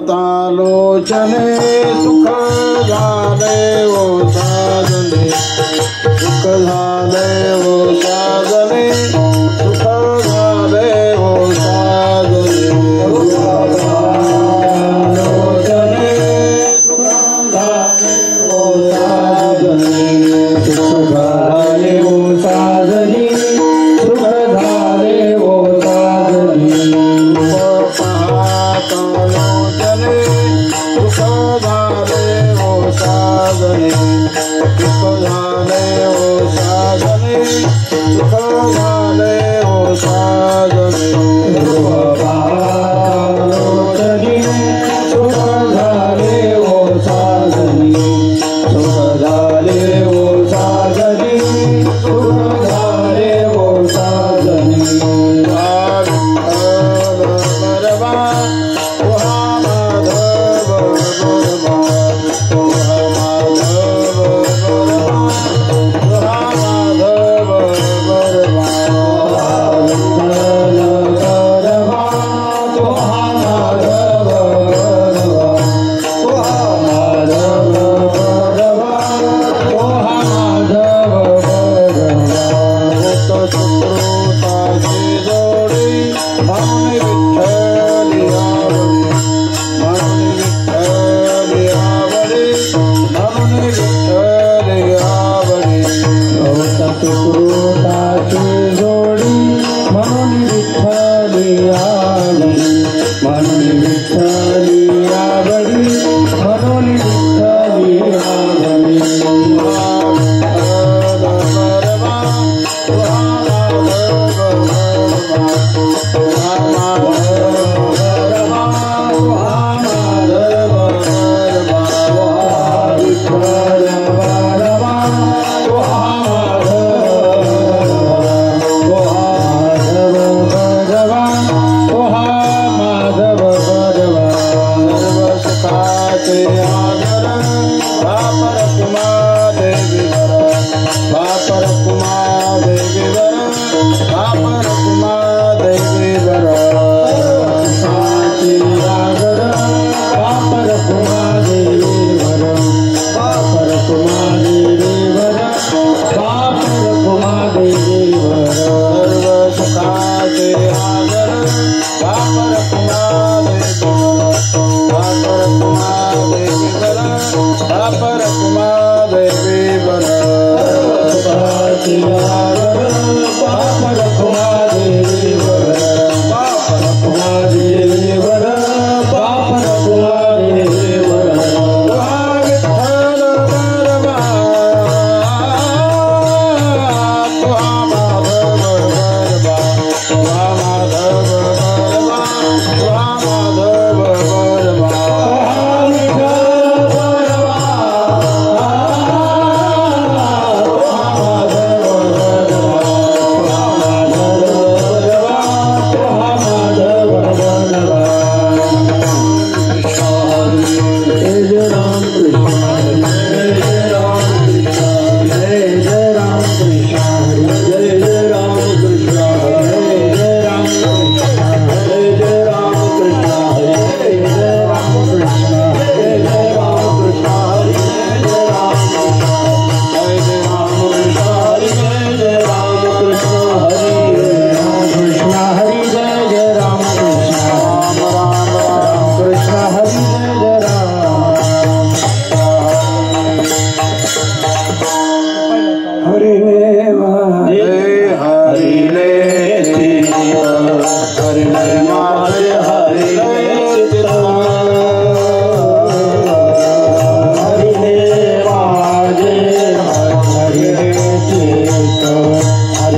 तालोचने सुख झाले वो साधने सुख झाले वो साधने सुख झाले वो साधने तालोचने सुख झाले वो साधने सुख झाले वो साधने सुख झाले वो साधने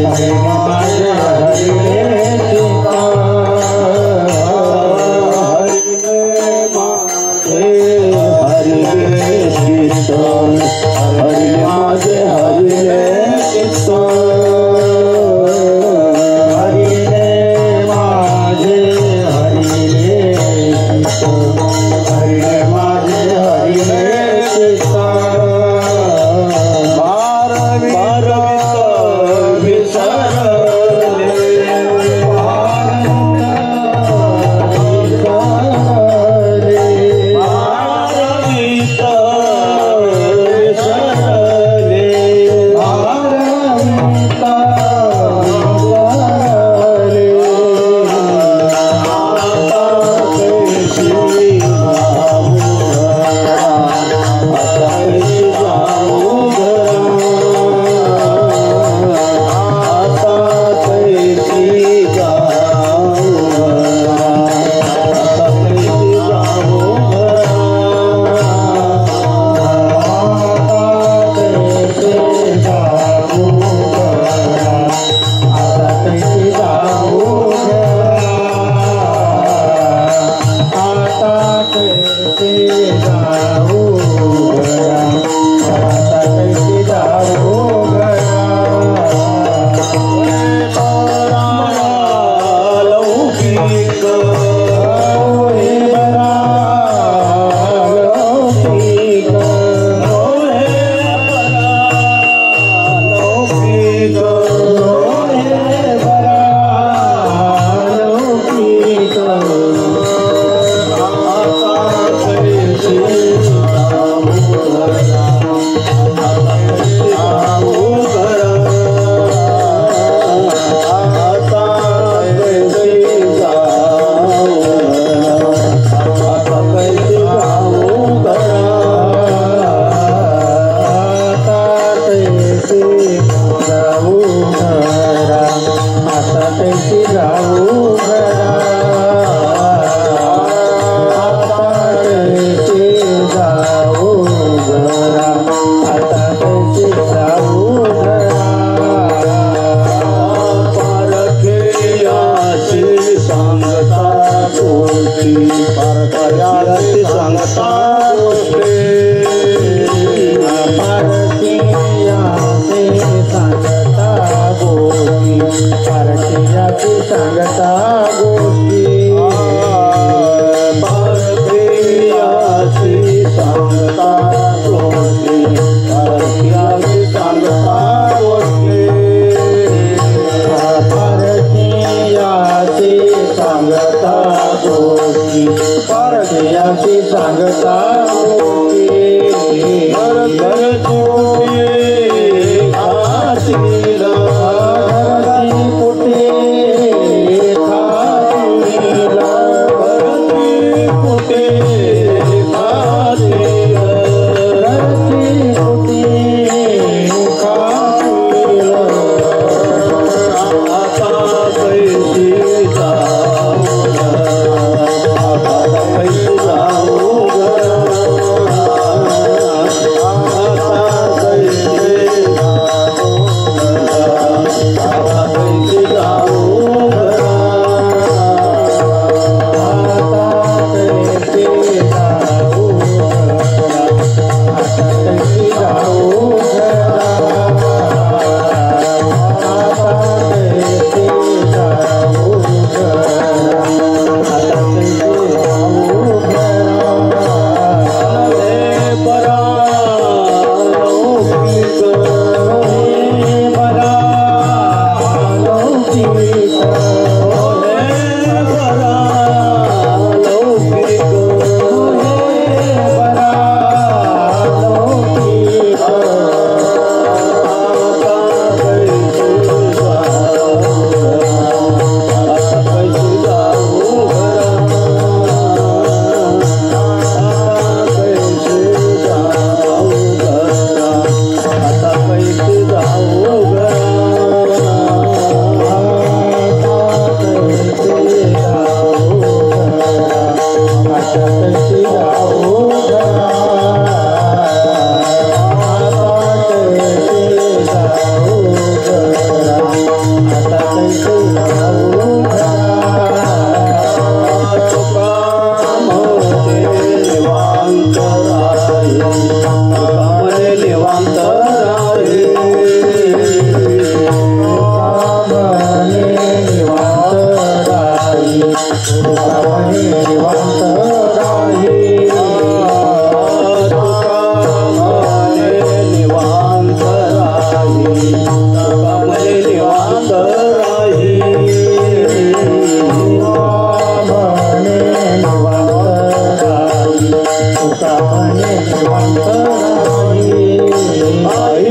माझे हरिले चित्ता हरिले माझे हरिले चित्ता हरिले माझे हरिले चित्ता हरिले माझे हरिले चित्ता हरिले माझे हरिले चित्ता विसर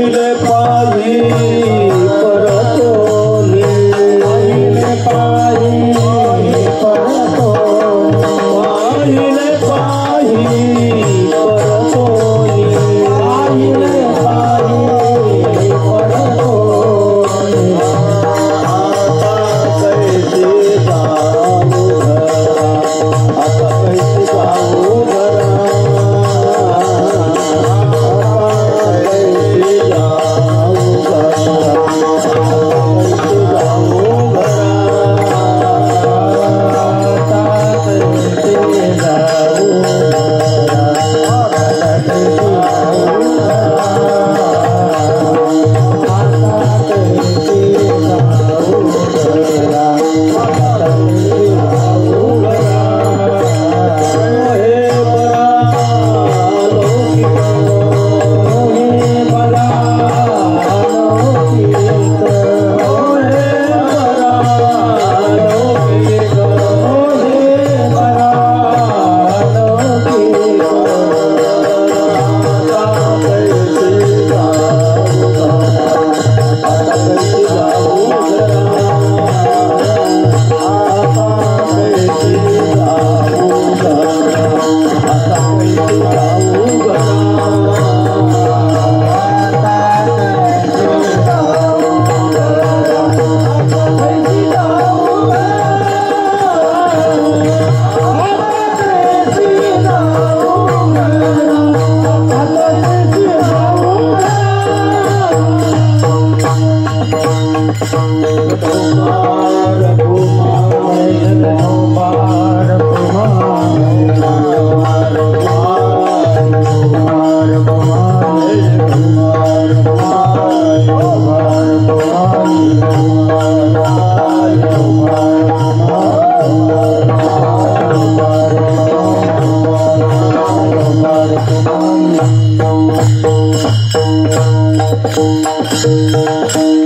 पाहिले पाही परतोनी पाहिले पाही परतोनी पाहिले पाही परतोनी पाहिले पाही परतोनी आता कैसे जाऊ घरा आता कैसे जाऊ घरा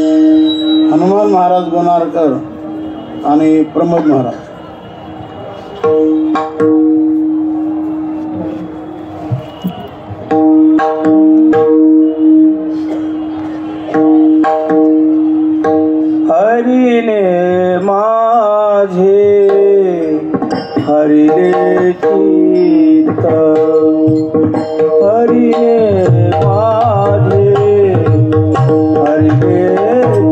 हनुमान महाराज गोनारकर आणि प्रमोद महाराज हरिने माझे हरिने चित्त हरिने माझे हरिने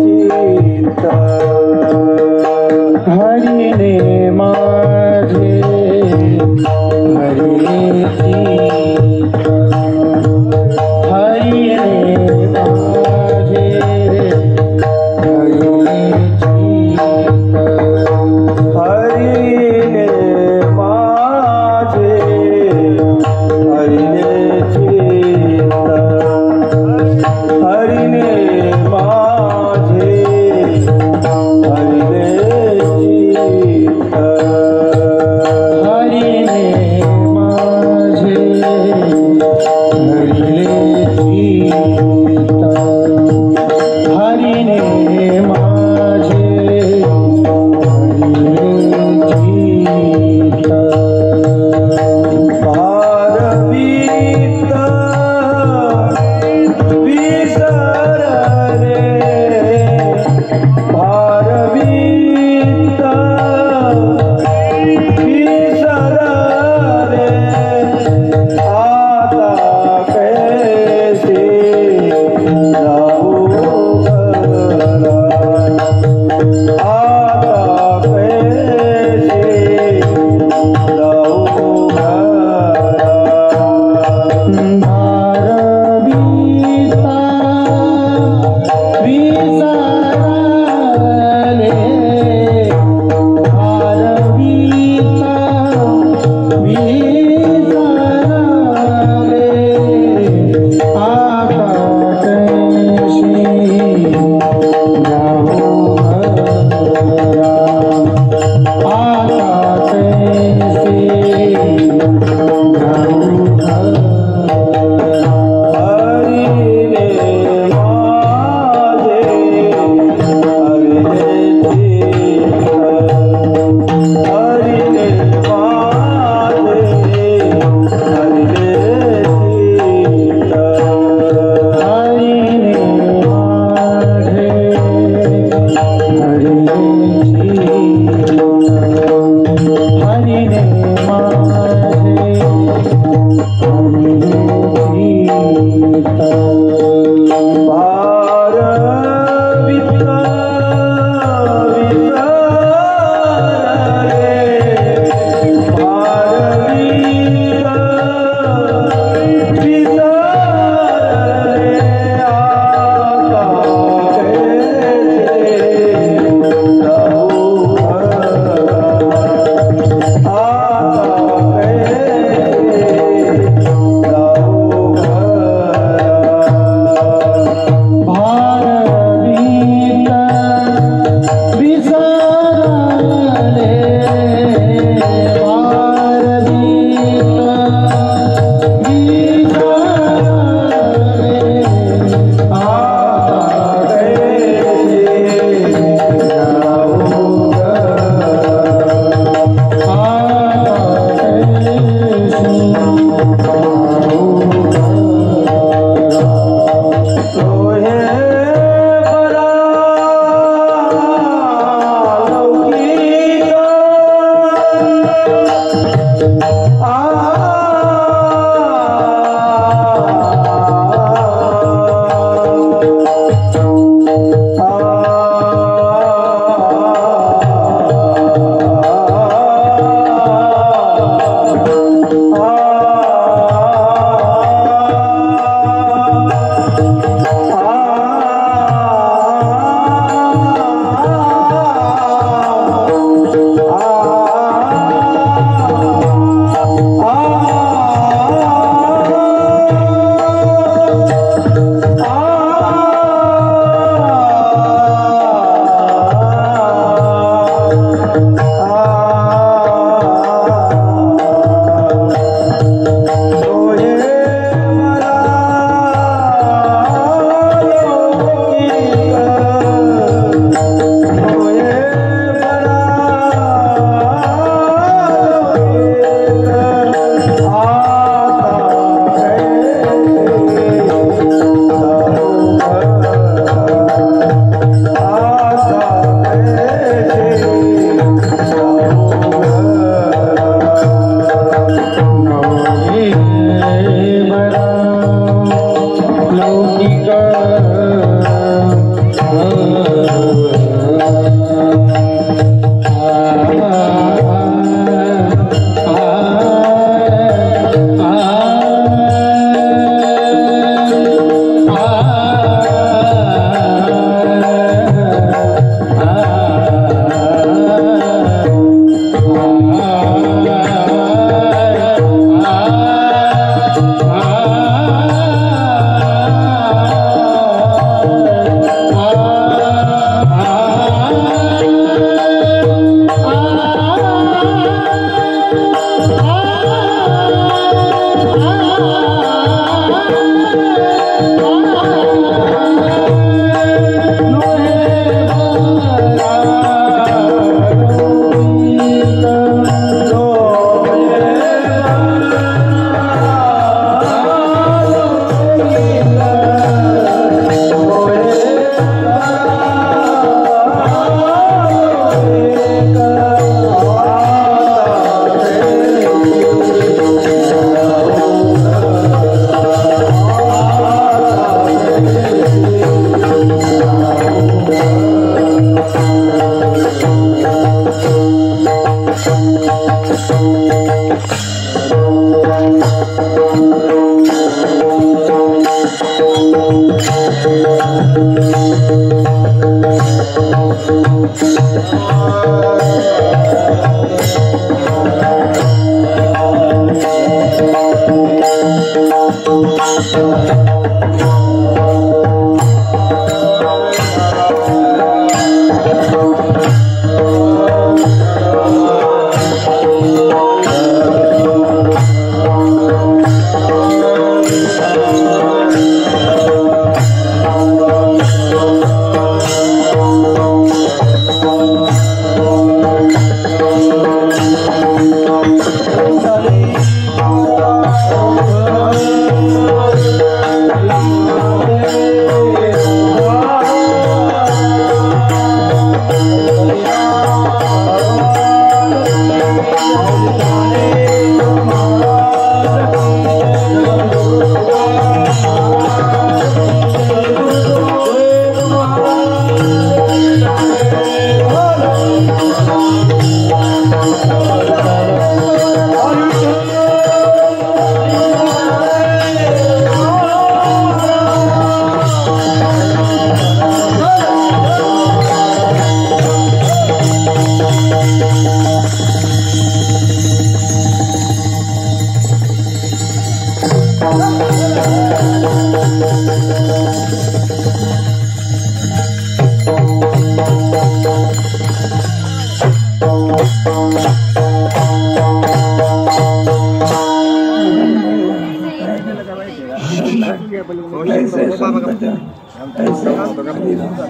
चित्त हरिने माझे हरिने चित्त हरिने माझे हरिने माझे हरिने चित्त हरिने माझे हरिने चित्त हरिने माझे हरिने चित्त हरिने माझे भारवीत विसर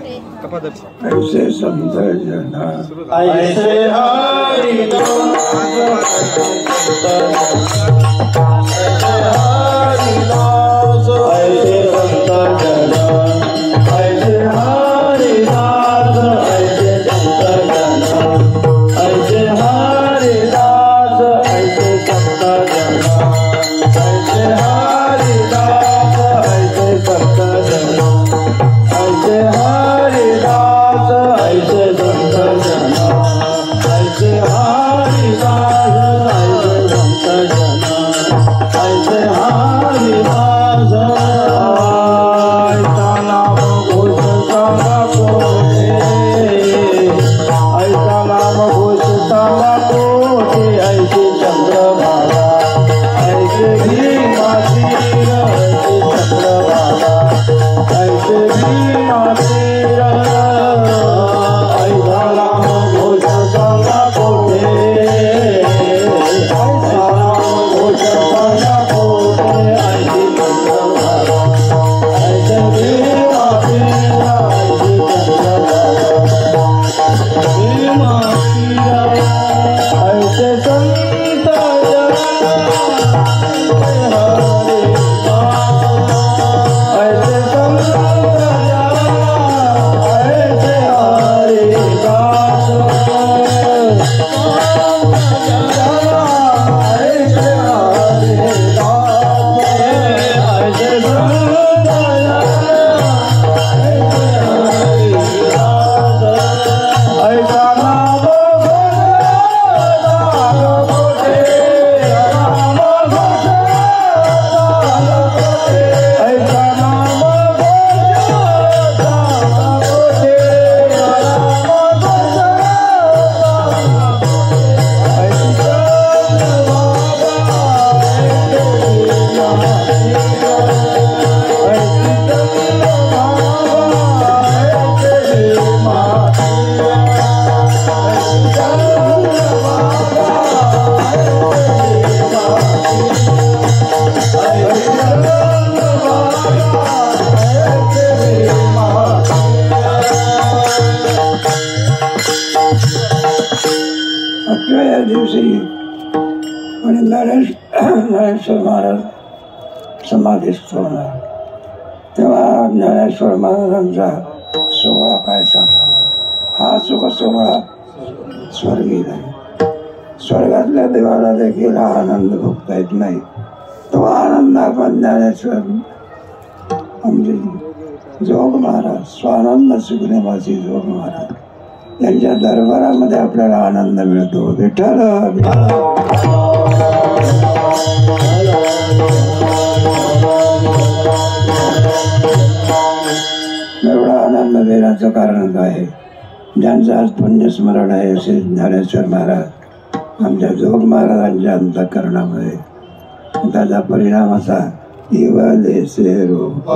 ऐसे संत जना ऐसे हरि दास ऐसे संत जना ऐसे हरि दास ऐसे संत जना ऐसे हरि दास ऐसे संत जना ऐसे हरि दास ऐसे संत जना ऐसे हरि दास ऐसे संत जना ऐसे हरि दास ऐसे संत जना ऐसे हरि दास ऐसा नाम घोष सांगा कोठे ऐसा नाम घोष सांगा कोठे ऐसे चंद्रभागा ऐसे भीमातीर ऐसे चंद्रभागा ऐसे भीमातीर ऐसा नाम घोष सांगा कोठे ऐसा नाम घोष सांगा कोठे ऐसे चंद्रभागा ऐसे भीमातीर ऐसे चंद्रभागा भीमातीर ऐसे संत जना ऐसे संत जना ऐसे हरि दास ऐसे हरि दास ऐसे संत जना ऐसे हरि दास ऐसा नाम घोष नाम घोष ऐसा नाम अठराव्या दिवशी आणि ज्ञानेश्वर महाराज समाधीस्थ होणार तेव्हा ज्ञानेश्वर महाराजांचा सोहळा काय सांगावा. हा सुख सोहळा स्वर्गीय आहे. स्वर्गातल्या देवाला देखील हा आनंद भोगता येत नाही. तो आनंद आपण ज्ञानेश्वर आमचे जोग महाराज स्वानंद सुखनेमाची जोग महाराज यांच्या दरबारामध्ये आपल्याला आनंद मिळतो. विठ्ठल एवढा आनंद देण्याचं कारण काय? ज्यांचं आज पुण्यस्मरण आहे असे ज्ञानेश्वर महाराज आमच्या जोग महाराजांच्या अंतःकरणामध्ये, त्याचा परिणाम असा इवलेसे रूप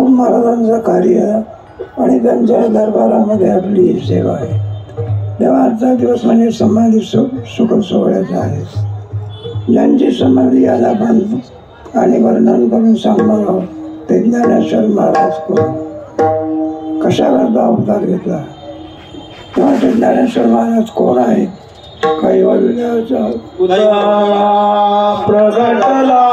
महाराजांचं कार्य आणि त्यांच्या दरबारामध्ये आपली सेवा आहे. तेव्हा आजचा दिवस म्हणजे समाधी सुख सोहळ्याचा आहे. ज्यांची समाधी आज आपण आणि वर्णन करून सांगणार आहोत ते ज्ञानेश्वर महाराज कोण, कशाकरता अवतार घेतला, तेव्हा ते ज्ञानेश्वर महाराज कोण आहे? कैवल्याचा प्रगटला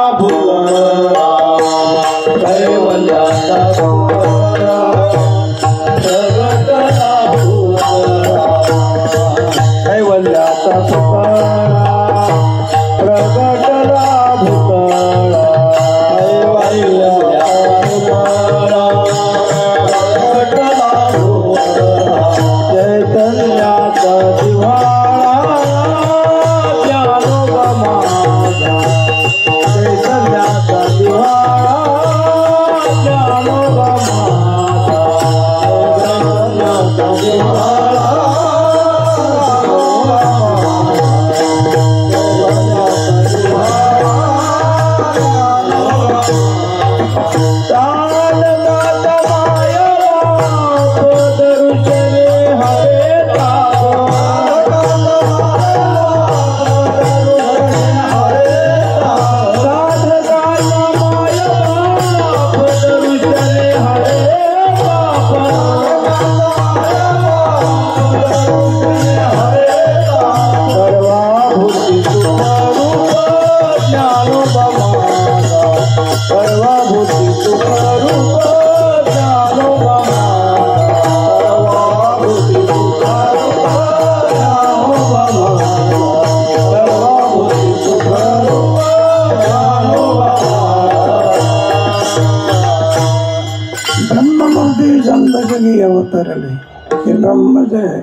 अवतरले हे ब्रह्मच आहे.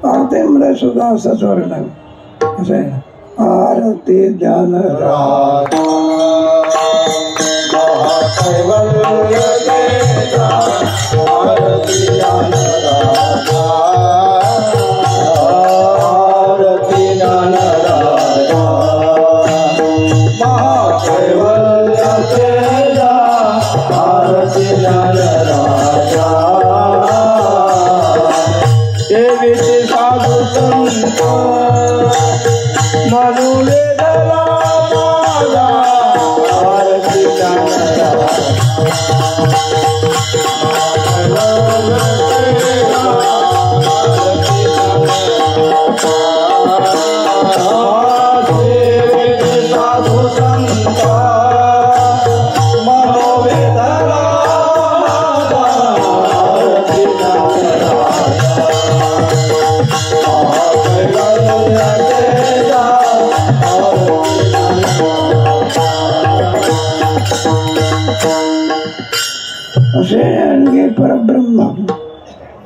आरतीमध्ये सुद्धा असंच वर्णन असं आहे. आरती ध्यान सेविते साधू संत मनोवेदना माझा आरती जाणला साधू संत मनोवेदना असे आणखी परब्रह्म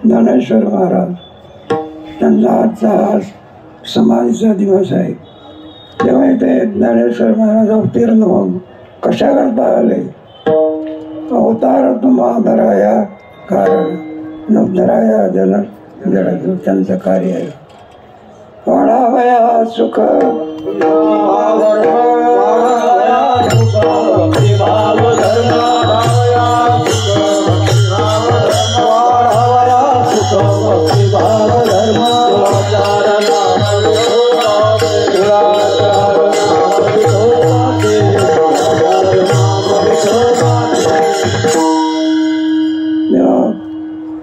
ज्ञानेश्वर महाराज त्यांचा आजचा हा समाधीचा दिवस आहे. तेव्हा ते ज्ञानेश्वर महाराज अवतीर्ण होऊन कशा करता आले. अवतार तुम्हा धराया कारण न धराया जन जड त्यांचं कार्य आहे. वाढावया सुख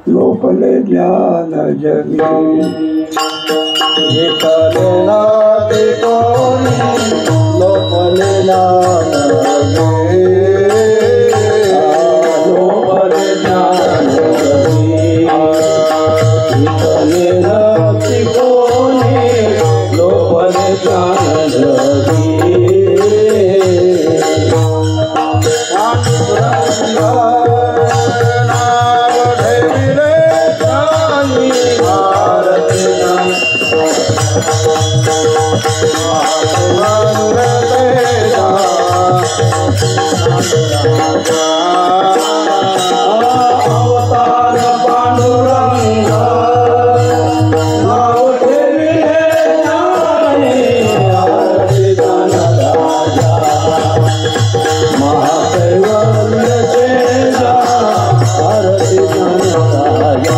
लोपले ज्ञान जगी लोपले ज्ञान लोपले ज्ञान लोपले ज्ञान अवतार पांडुरंग नाव ठेविले ज्ञानी आरती जन राजा महाकैवल्य तेजा आरती जन राजा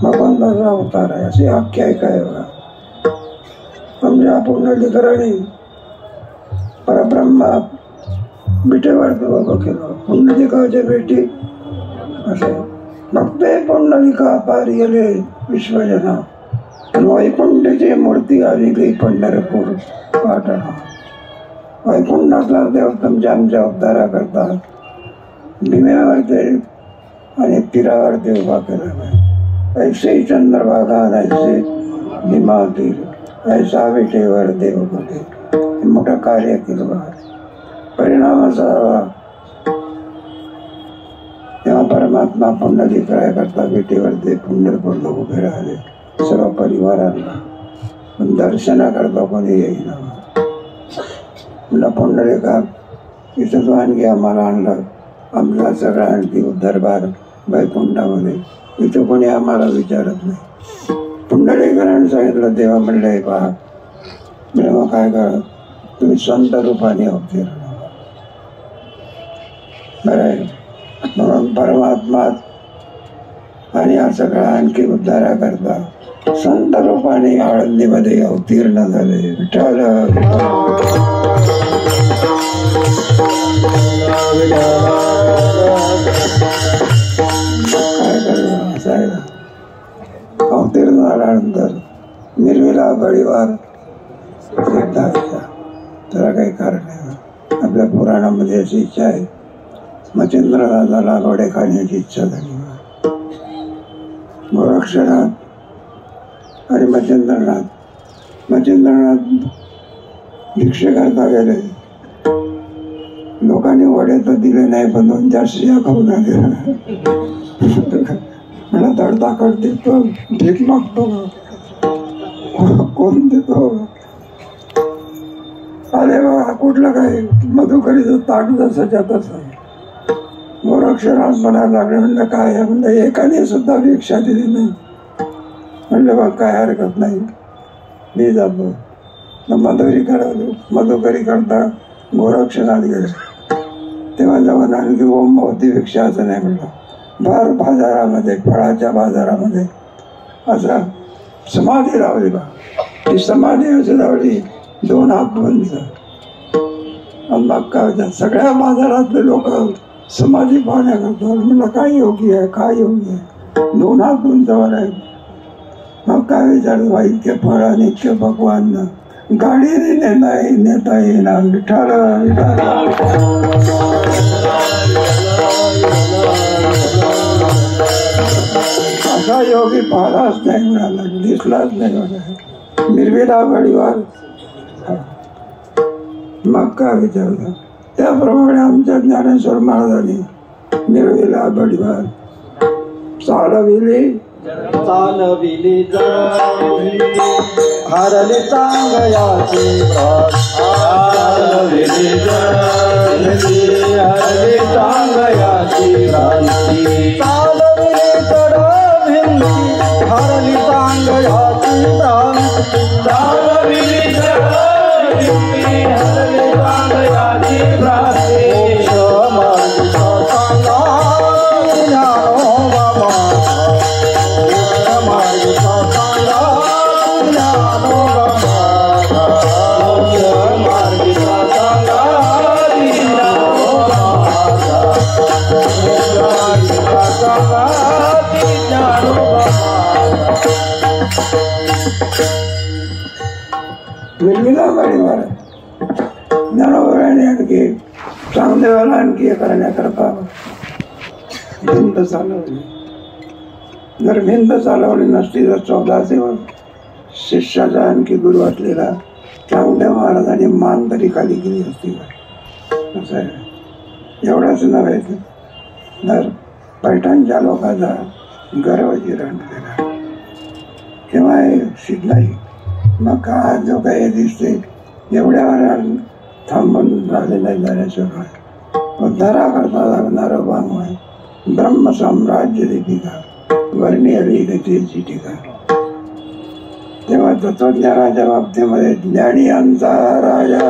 भगवंताचा अवतार आहे अशी आख्यायिका आहे बघा. आमच्या पुंडलिकराने परब्रह्मा विटेवरती उभं केलं. पुंडलिकाच्या भेटी असे भक्ते पुंडलिका पार गेले विश्वजना वैकुंठाची मूर्ती आलेली पंढरपूर पाटणा. वैकुंठातला देव तुमच्या आमच्या उद्धारा करतात. भीम्यावरती आणि तीरावरती उभा केला नाही. ऐसे चंद्रभागा ऐसे भीमा तीर ऐसा विटेवर देव होते. मोठं कार्य केलं बघा. परिणाम असा तेव्हा परमात्मा पुंडलिकाय करता विटेवरती पंढरपूरला उभे राहिले सर्व परिवारांना. पण दर्शना करता कोणी येईना. म्हणलं पुंडलिका इथं तो आणखी आम्हाला आणलं. आमचा सगळा आणखी दरबार वैकुंठामध्ये इथं कोणी आम्हाला विचारत नाही. पुंडलिकाने सांगितलं देवा म्हणलं पहा मग काय करा तुम्ही संत रूपाने अवतीर्ण बरं आहे. म्हणून परमात्मा आणि हा सगळा आणखी उद्धारा करता संत रूपाने आळंदीमध्ये अवतीर्ण झाले. विठ्ठल काय करायचं अवतीर्ण झाल्यानंतर निर्विला गळीवार सिद्धार्थ त्याला काही कारण नाही. आपल्या पुराणामध्ये अशी इच्छा आहे, मच्छिंद्र राजाला वडे खाण्याची इच्छा झाली. गोरक्षनाथ आणि मच्छिंद्रनाथ भिक्षे करता गेले. लोकांनी वडे तर दिले नाही, पण 2-4 शिया खाऊन आले. मला धडधाकट देतो, भीक मागतो, कोण देतो? अरे बा, कुठलं काय मधुकरीचं ताट जसंच्या तसं. गोरक्षनाथ म्हणायला लागले, म्हणलं काय? म्हणलं एकाने सुद्धा भिक्षा दिली नाही. म्हणलं बघ काय हरकत नाही, मी जातो. मधुकरी करता गोरक्षनाथ गेले. तेव्हा जाऊन आणखी ओम होती भिक्षा असं नाही म्हणलं. भर बाजारामध्ये, फळाच्या बाजारामध्ये असा समाधी लावली बा. ती समाधी अशी लावली 2 हात उंच. मग काय सगळ्या बाजारातले लोक समाधी पाहण्या करतात. म्हणलं काय योग्य आहे, काय योग्य आहे, 2 हात उंचावर आहे. मग काय विचारलं, इतके फळ आणि इतके भगवान गाडीने नेता येणार. विठाल असा योगी पाहिलाच नाही मिळाला, दिसलाच नाही मला. मिरवीला गडीवर. मग काय विचारलं, त्याप्रमाणे आमच्या ज्ञानेश्वर महाराजांनी मिरवीला गडीवर चालविली हरले चांगयाचे हरले चांगयाची भ्रांती चालविले तर भिंती हरली चांगयाची भ्रांती चालविले तर भिंती हरली चांगयाची भ्रांती मिरवीला गडीवर ज्ञानोबाने आणखी चांगदेवाला आणखी हे करण्याकरता भिंत चालवली. जर भिंत चालवली नसती तर 14 शिष्याचा आणखी गुरु असलेला चांगदेव महाराजांनी मान तरी खाली केली असती. असं आहे. एवढंच नव्हे तर पैठणच्या लोकांचा गर्वजिरण केला किंवा शिकलाई. मग का जो काही दिसते एवढ्यावर थांबून झाले नाही ज्ञानेश्वर. उद्धारा करता लागणार बांग आहे. ब्रह्म साम्राज्य दीपिका वर्णी आली गतीची टीका. तेव्हा तत्वज्ञानाच्या बाबतीमध्ये ज्ञानी आमचा राजा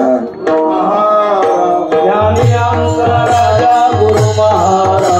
गुरु महाराज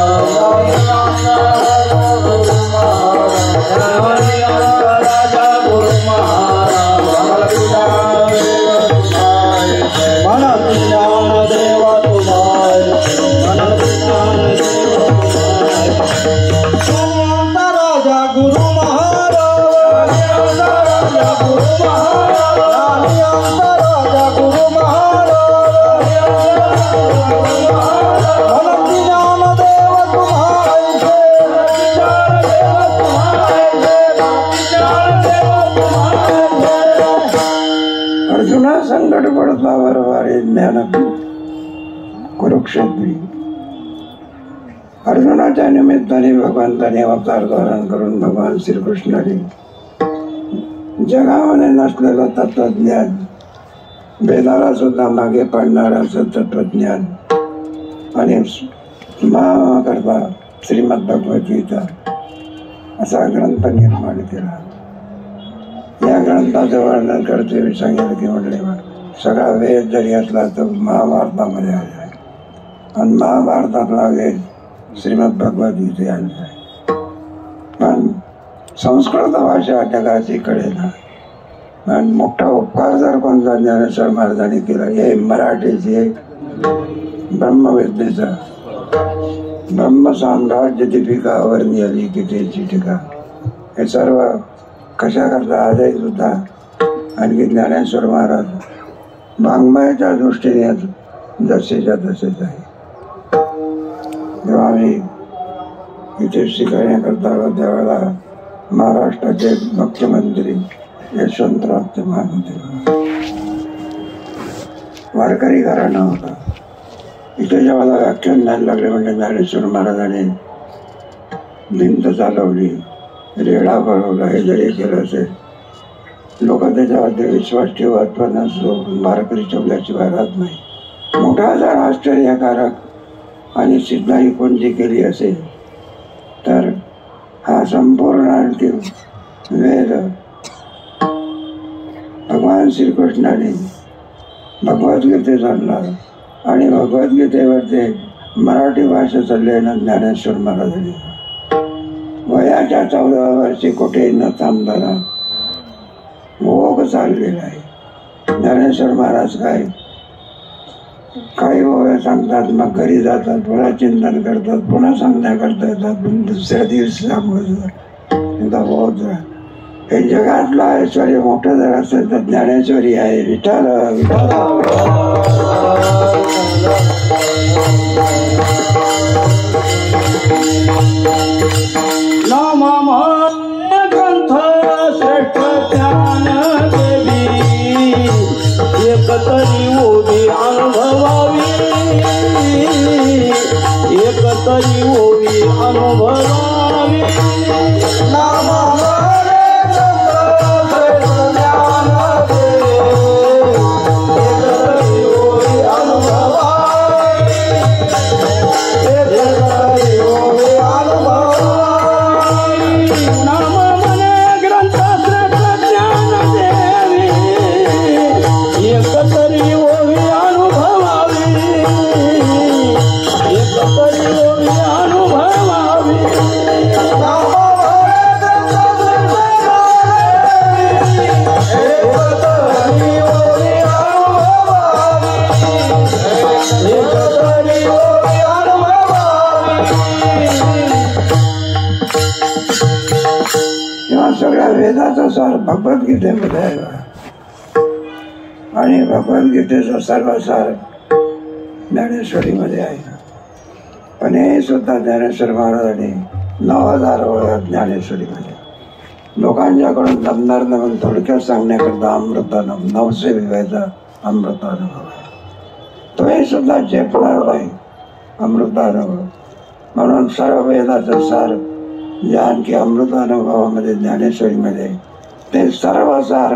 अर्जुना संकट पडता बरोबर ज्ञान कुरुक्षेत्री. अर्जुनाच्या निमित्ताने भगवंताने अवतार धारण करून भगवान श्रीकृष्णाने जगामध्ये नसलेलं तत्वज्ञान, वेदाला सुद्धा मागे पाडणारा तत्वज्ञान आणि करता श्रीमद भगवद्गीता असा ग्रंथ निर्माण केला. या ग्रंथाचं वर्णन करते सांगितलं की म्हटले सगळा वेद जरी असला तर महाभारतामध्ये आला आहे आणि महाभारतातला वेद श्रीमद भगवद्गीता आला आहे. पण संस्कृत भाषा जगाची कळेल. पण मोठा उपकार जर कोणता ज्ञानेश्वर महाराजांनी केला हे मराठीचे ब्रह्मविद्येचा ब्रह्म साम्राज्य दीपिका वर्णी आली गीतेची टीका. हे सर्व कशा करता आजही सुद्धा आणखी ज्ञानेश्वर महाराज वाङ्मयाच्या दृष्टीने जसेच्या तसेच आहे. जेव्हा आम्ही इथे शिकवण्याकरता आलो त्यावेळेला महाराष्ट्राचे मुख्यमंत्री यशवंतराव चव्हाण होते. वारकरी घराणं होता. इथे जेव्हा व्याख्यान द्यायला लागले म्हणजे ज्ञानेश्वर महाराजांनी भिंत चालवली, रेडा भरवला, हे जरी केलं असेल लोक त्याच्यावरती विश्वास ठेवत पण वारकरी ठेवल्याशिवाय राहत नाही. मोठा जर आश्चर्यकारक आणि सिद्धाई कोणती केली असेल तर हा संपूर्ण वेद भगवान श्रीकृष्णाने भगवद्गीतेत आणला आणि भगवद्गीतेवरती मराठी भाषेचं लिहिणं ज्ञानेश्वर महाराजांनी वयाच्या 14व्या वर्षी कुठेही न थांबताना भोग चाललेला आहे. ज्ञानेश्वर महाराज काही ओव्या सांगतात, मग घरी जातात, पुन्हा चिंतन करतात, पुन्हा सांगण्याकरता येतात, दुसऱ्या दिवशी सांगतात. बहुत हे जगातलं ऐश्वर्य मोठं जर असेल तर ज्ञानेश्वरी आहे. विठाल ग्रंथ श्रेष्ठ ज्ञान देवी एकतरी ओवी अनुभवावी, एकतरी ओवी अनुभवावी. सगळ्या वेदाचा सार भगवद्गीतेमध्ये आहे आणि भगवद्गीतेचा सर्व सार ज्ञानेश्वरीमध्ये आहे. पण हे सुद्धा ज्ञानेश्वर महाराजांनी 9000 ओव्या ज्ञानेश्वरीमध्ये लोकांच्याकडून जमणार नाही म्हणून थोडक्यात सांगण्याकरता अमृतानुभव 900 विवाहाचा अमृतानुभव आहे. तो हे सुद्धा झेपणार नाही अमृतानुभव. म्हणून सर्व वेदाचं सार जे आणखी अमृतानुभवामध्ये ज्ञानेश्वरीमध्ये ते सर्व सार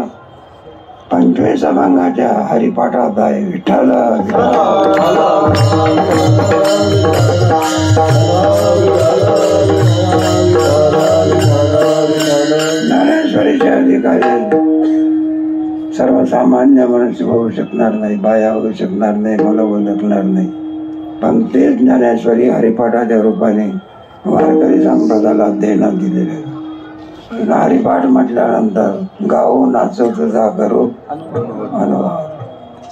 25 अभंगाच्या हरिपाठात आहे. विठ्ठल ज्ञानेश्वरीचे अधिकारी सर्वसामान्य मनुष्य होऊ शकणार नाही, बाया होऊ शकणार नाही, मुलं ओळखणार नाही. पण ते ज्ञानेश्वरी हरिपाठाच्या रूपाने वारकरी संप्रदायाला देण्यात दिलेले आहे. हरिपाठ म्हटल्यानंतर गाऊ नाचो तुझा करू अनुभव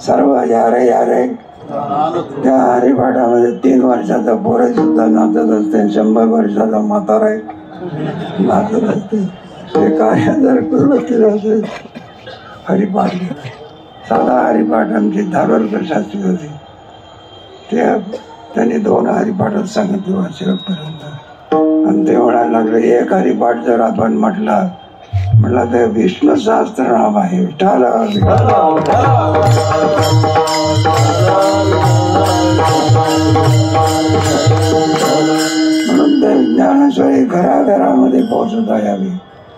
सर्व यारे यारे. त्या हरिपाठामध्ये 3 वर्षाचा पोरं सुद्धा नाचत असते, 100 वर्षाचा म्हातारा नाचत असते. ते कार्य जर पूर्ण केलं असेल हरिपाठ. साधा हरिपाठ आमची धारवाडकर शास्त्री होती, त्यांनी 2 हरिपाठात सांगितलं शेवटपर्यंत. आणि ते म्हणायला लागले एक हरिपाठ जर आपण म्हटलं तर विष्णू सहस्त्रनाम आहे. विठ्ठल म्हणून ते ज्ञानेश्वरी घराघरामध्ये पोहोचता यावी.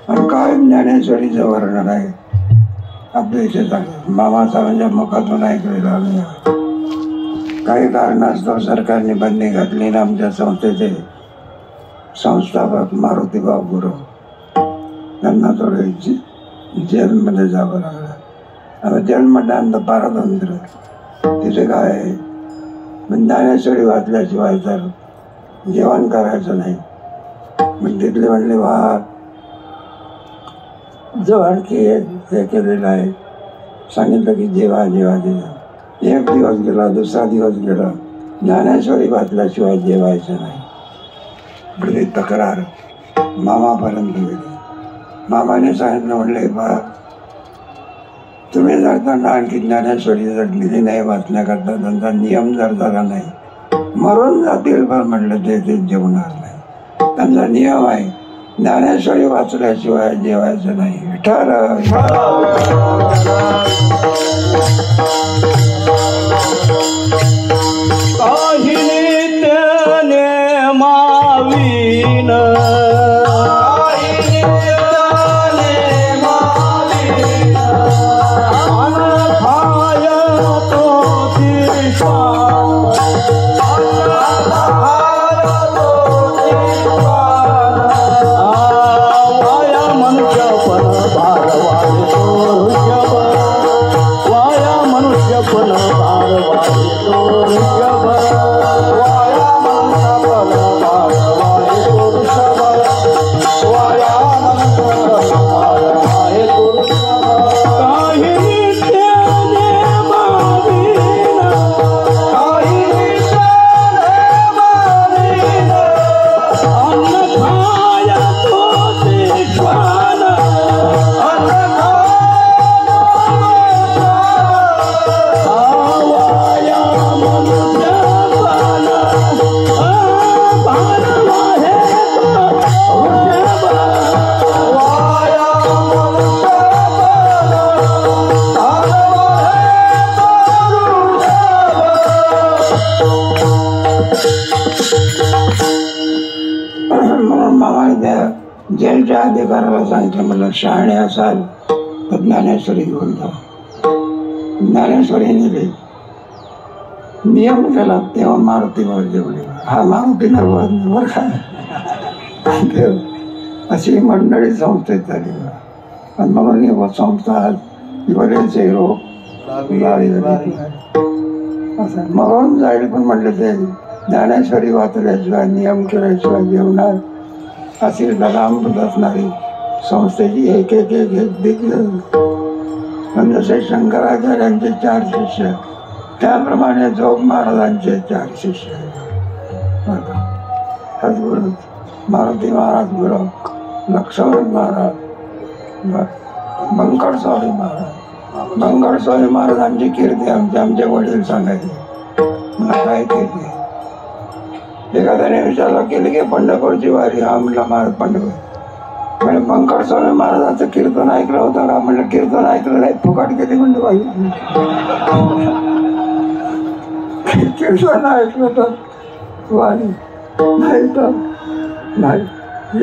आणि काय ज्ञानेश्वरीचं वर्णन आहे आपल्या इथे सांगतात. मामाचा म्हणजे मुखातून ऐकलेला काही कारणास्तव सरकारने बंदी घातली ना आमच्या संस्थेचे संस्थापक मारुतीबाब गुरु त्यांना थोडे जेलमध्ये जावं लागलं. आता जेलमध्ये पारतंत्र तिथे काय ज्ञानेश्वरी वाचल्याशिवाय तर जेवण करायचं नाही. मग तिथले म्हणले वा जो आणखी हे केलेलं आहे सांगितलं की जेवा जेवा जेवा. 1 दिवस गेला, दुसरा दिवस गेला, ज्ञानेश्वरी वाचल्याशिवाय जेवायचं नाही. आपली तक्रार मामापर्यंत गेली. मामाने सांगितलं म्हणले बा तुम्ही जर त्यांना आणखी ज्ञानेश्वरी जर लिहिली नाही वाचण्याकरता, त्यांचा नियम जर झाला नाही, मरून जातील पण म्हटलं ते जेवणार नाही. त्यांचा नियम आहे, ज्ञानेश्वरी वाचल्याशिवाय जेवायचं नाही. विठ्ठल काही नित्य नेमाविन जेलच्या अधिकाऱ्याला सांगितलं, मला शहाणे असाल तर ज्ञानेश्वरी घेऊन जा. ज्ञानेश्वरी नेली, नियम केला तेव्हा मारुतीवर जेवली. हा मारुती वर काय अशी मंडळी संस्थेत झाली. आणि म्हणून संस्था बरेचसे रोग असं मरून जाईल पण म्हटलं ते ज्ञानेश्वरी वाचल्याशिवाय नियम केल्याशिवाय जेवणार अशी लगामबद्ध असणारी संस्थेची एक एक एक एक दिग्गज. जसे शंकराचार्यांचे 4 शिष्य, त्याप्रमाणे जोग महाराजांचे 4 शिष्य. सद्गुरू मारुती महाराज गुरु, लक्ष्मण महाराज, बंकट स्वामी महाराज. बंकट स्वामी महाराजांची कीर्ती आमचे वडील सांगायचे. मला काय कीर्ती? एखाद्याने विचारलं केले की पंढरपूरची वारी. हा म्हटलं महाराज पंढरपूर. म्हणजे बंकट स्वामी महाराजांचं कीर्तन ऐकलं होतं का? म्हटलं कीर्तन ऐकलं नाही, फुकट केली म्हणलं पाहिजे. कीर्तन ऐकलं तर वारी, नाही तर नाही.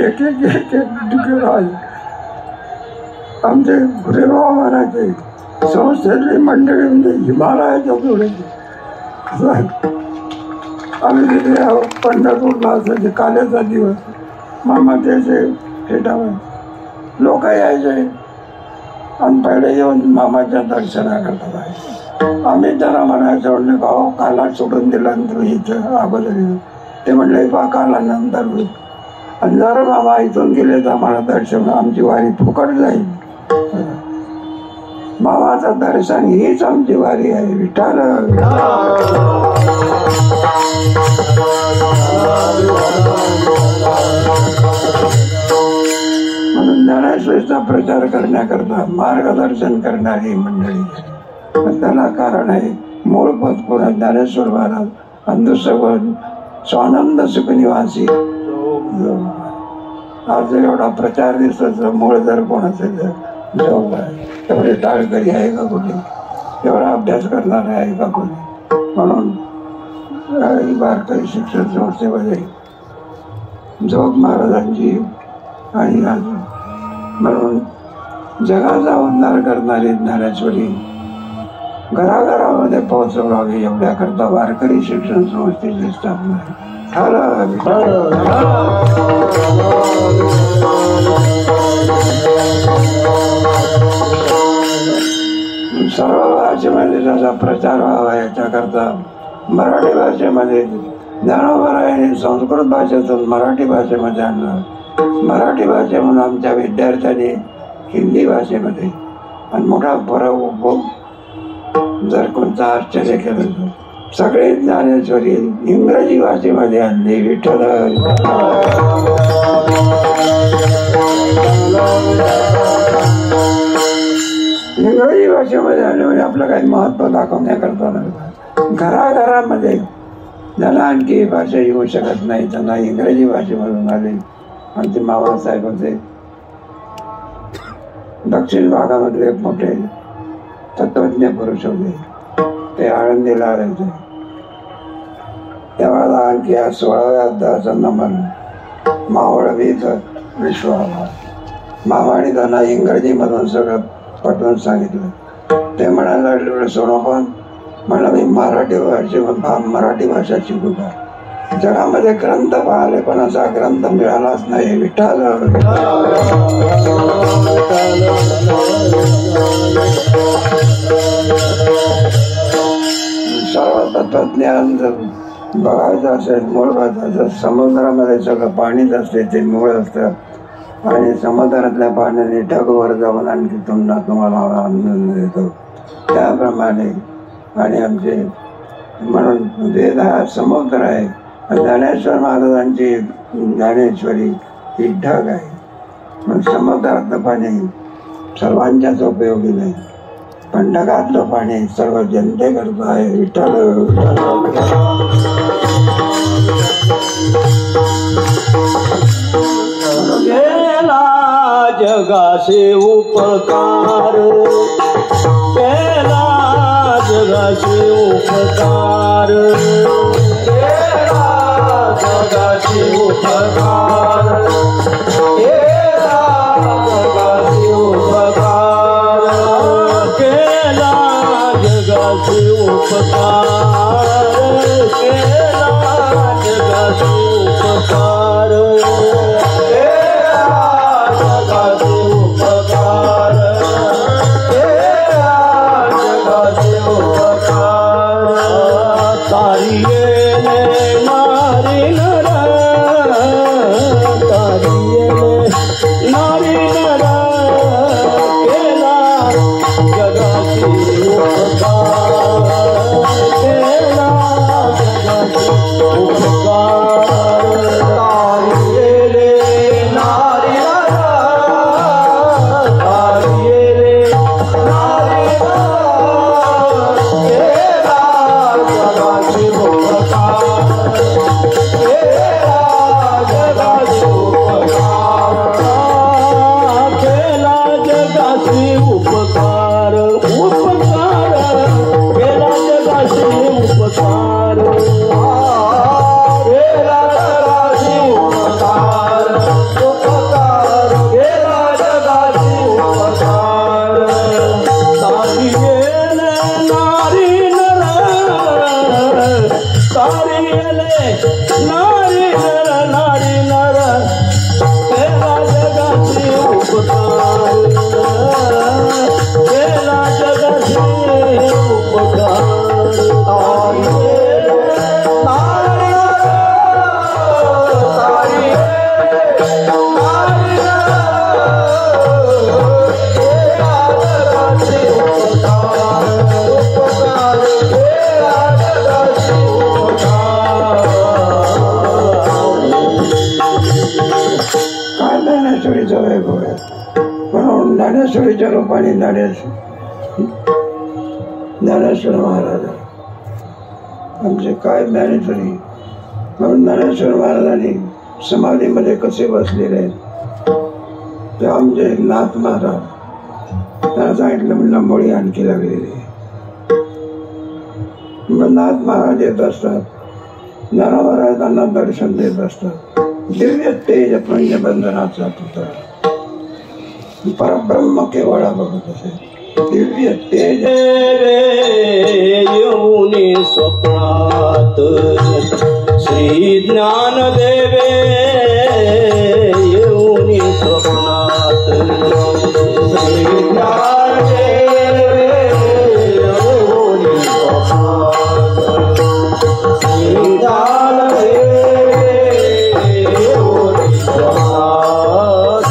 एक एक एक एक दुखे राहिले. आमचे गुरेबाबा म्हणायचे संस्थेतली मंडळी म्हणजे हिमालयाच्या पुढे. आम्ही तिथे पंढरपूरला असायचे. काल्याचा दिवस मामा त्याचे भेटावे लोक यायचे आणि पहिले येऊन मामाच्या दर्शनाकरता जायचे. आम्ही त्यांना म्हणायचं म्हणलं का हो काला सोडून दिल्यानंतर इथं अगोदर. ते म्हणले बा काला नंतर होईल. आणि जर मामा इथून गेले तर आम्हाला दर्शन, आमची वारी फुकट जाईल. मामाचं दर्शन हीच आमची वारी आहे. विठ्ठल म्हणून ज्ञानेश्वरीचा प्रचार करण्याकरता मार्गदर्शन करणारी मंडळी. त्याला कारण आहे मूळ पद ज्ञानेश्वर महाराज आणि दुसरं स्वानंद सुख निवासी. आज एवढा प्रचार दिवसाचा मूळ जर कोणाचं जॉब आहे, एवढे टाळकरी आहे का कोणी? एवढा अभ्यास करणार आहे का कोणी? म्हणून वारकरी शिक्षण संस्थेमध्ये जोग महाराजांची आणि म्हणून जगाचा उद्धार करणारी ज्ञानेश्वरी घराघरामध्ये पोहोचवावी एवढ्याकरता वारकरी शिक्षण संस्थेची स्थापना आहे. सर्व भाषेमध्ये त्याचा प्रचार व्हावा याच्याकरता मराठी भाषेमध्ये ज्ञानोबरायांनी संस्कृत भाषेतून मराठी भाषेमध्ये आणलं. मराठी भाषेमधून आमच्या विद्यार्थ्यांनी हिंदी भाषेमध्ये आणि मोठा फरक जर कोणता आश्चर्य केलं. सगळे ज्ञानेश्वरी इंग्रजी भाषेमध्ये आणली. विठ्ठल इंग्रजी भाषेमध्ये आले म्हणजे आपलं काही महत्व दाखवण्याकरता नव्हतं. घराघरामध्ये ज्याला आणखी भाषा येऊ शकत नाही त्यांना इंग्रजी भाषेमधून आले. आमचे मावळसाहेब होते, दक्षिण भागामधले एक मोठे तत्वज्ञ पुरुष होते, ते आळंदीला आले होते. त्यावेळेला आणखी 16व्या अध्यायाचा नंबर मावळवीत विश्वाला मामाने त्यांना इंग्रजीमधून सगळं पटवून सांगितलं. ते म्हणायला लागले, सोनोपन म्हणलं मी मराठी भाषा शिकू का? जगामध्ये ग्रंथ पाहिले पण असा ग्रंथ मिळालाच नाही. विठ्ठल सर्व तत्वज्ञान जर बघायचं असेल, मूळ जर समुद्रामध्ये सगळं पाणीच असते, ते मूळ असतं आणि समुद्रातल्या पाण्याने ढगवर जाऊन आणखी तुम्हाला आनंद येतो. त्याप्रमाणे आणि आमचे म्हणून वेद हा समुद्र आहे. ज्ञानेश्वर महाराजांची ज्ञानेश्वरी ही ढग आहे. मग समुद्रातलं पाणी सर्वांच्याच उपयोगी नाही, पण ढगातलं पाणी सर्व जनतेकरता आहे. विठ्ठल केला जगाचे उपकार, केला जगाचे उपकार, केला जगाचे उपकार, केला जगाचे उपकार, केला जगाचे उपकार, केला जगाचे उपकार, ज्ञानेश्वरीच्या रूपाने ज्ञानेश्वर महाराज आमचे काय ज्ञानेश्वरी. म्हणून ज्ञानेश्वर महाराजांनी समाधीमध्ये कसे बसलेले ते आमचे नाथ महाराज त्यांना सांगितलं, म्हणलं मुळी आणखी लागलेली. नाथ महाराज येत असतात, ज्ञान महाराज त्यांना दर्शन देत असतात. दिव्य तेज म्हणजे बंधनाचा पुतळा परब्रह्म केवळा बघत असे. दिव्य तेज येऊनी स्वप्नात श्री ज्ञानदेवे, येऊनी स्वप्नात श्री ज्ञानदेवे, येऊनी स्वप्नात श्री ज्ञानदेवे, येऊनी स्वप्नात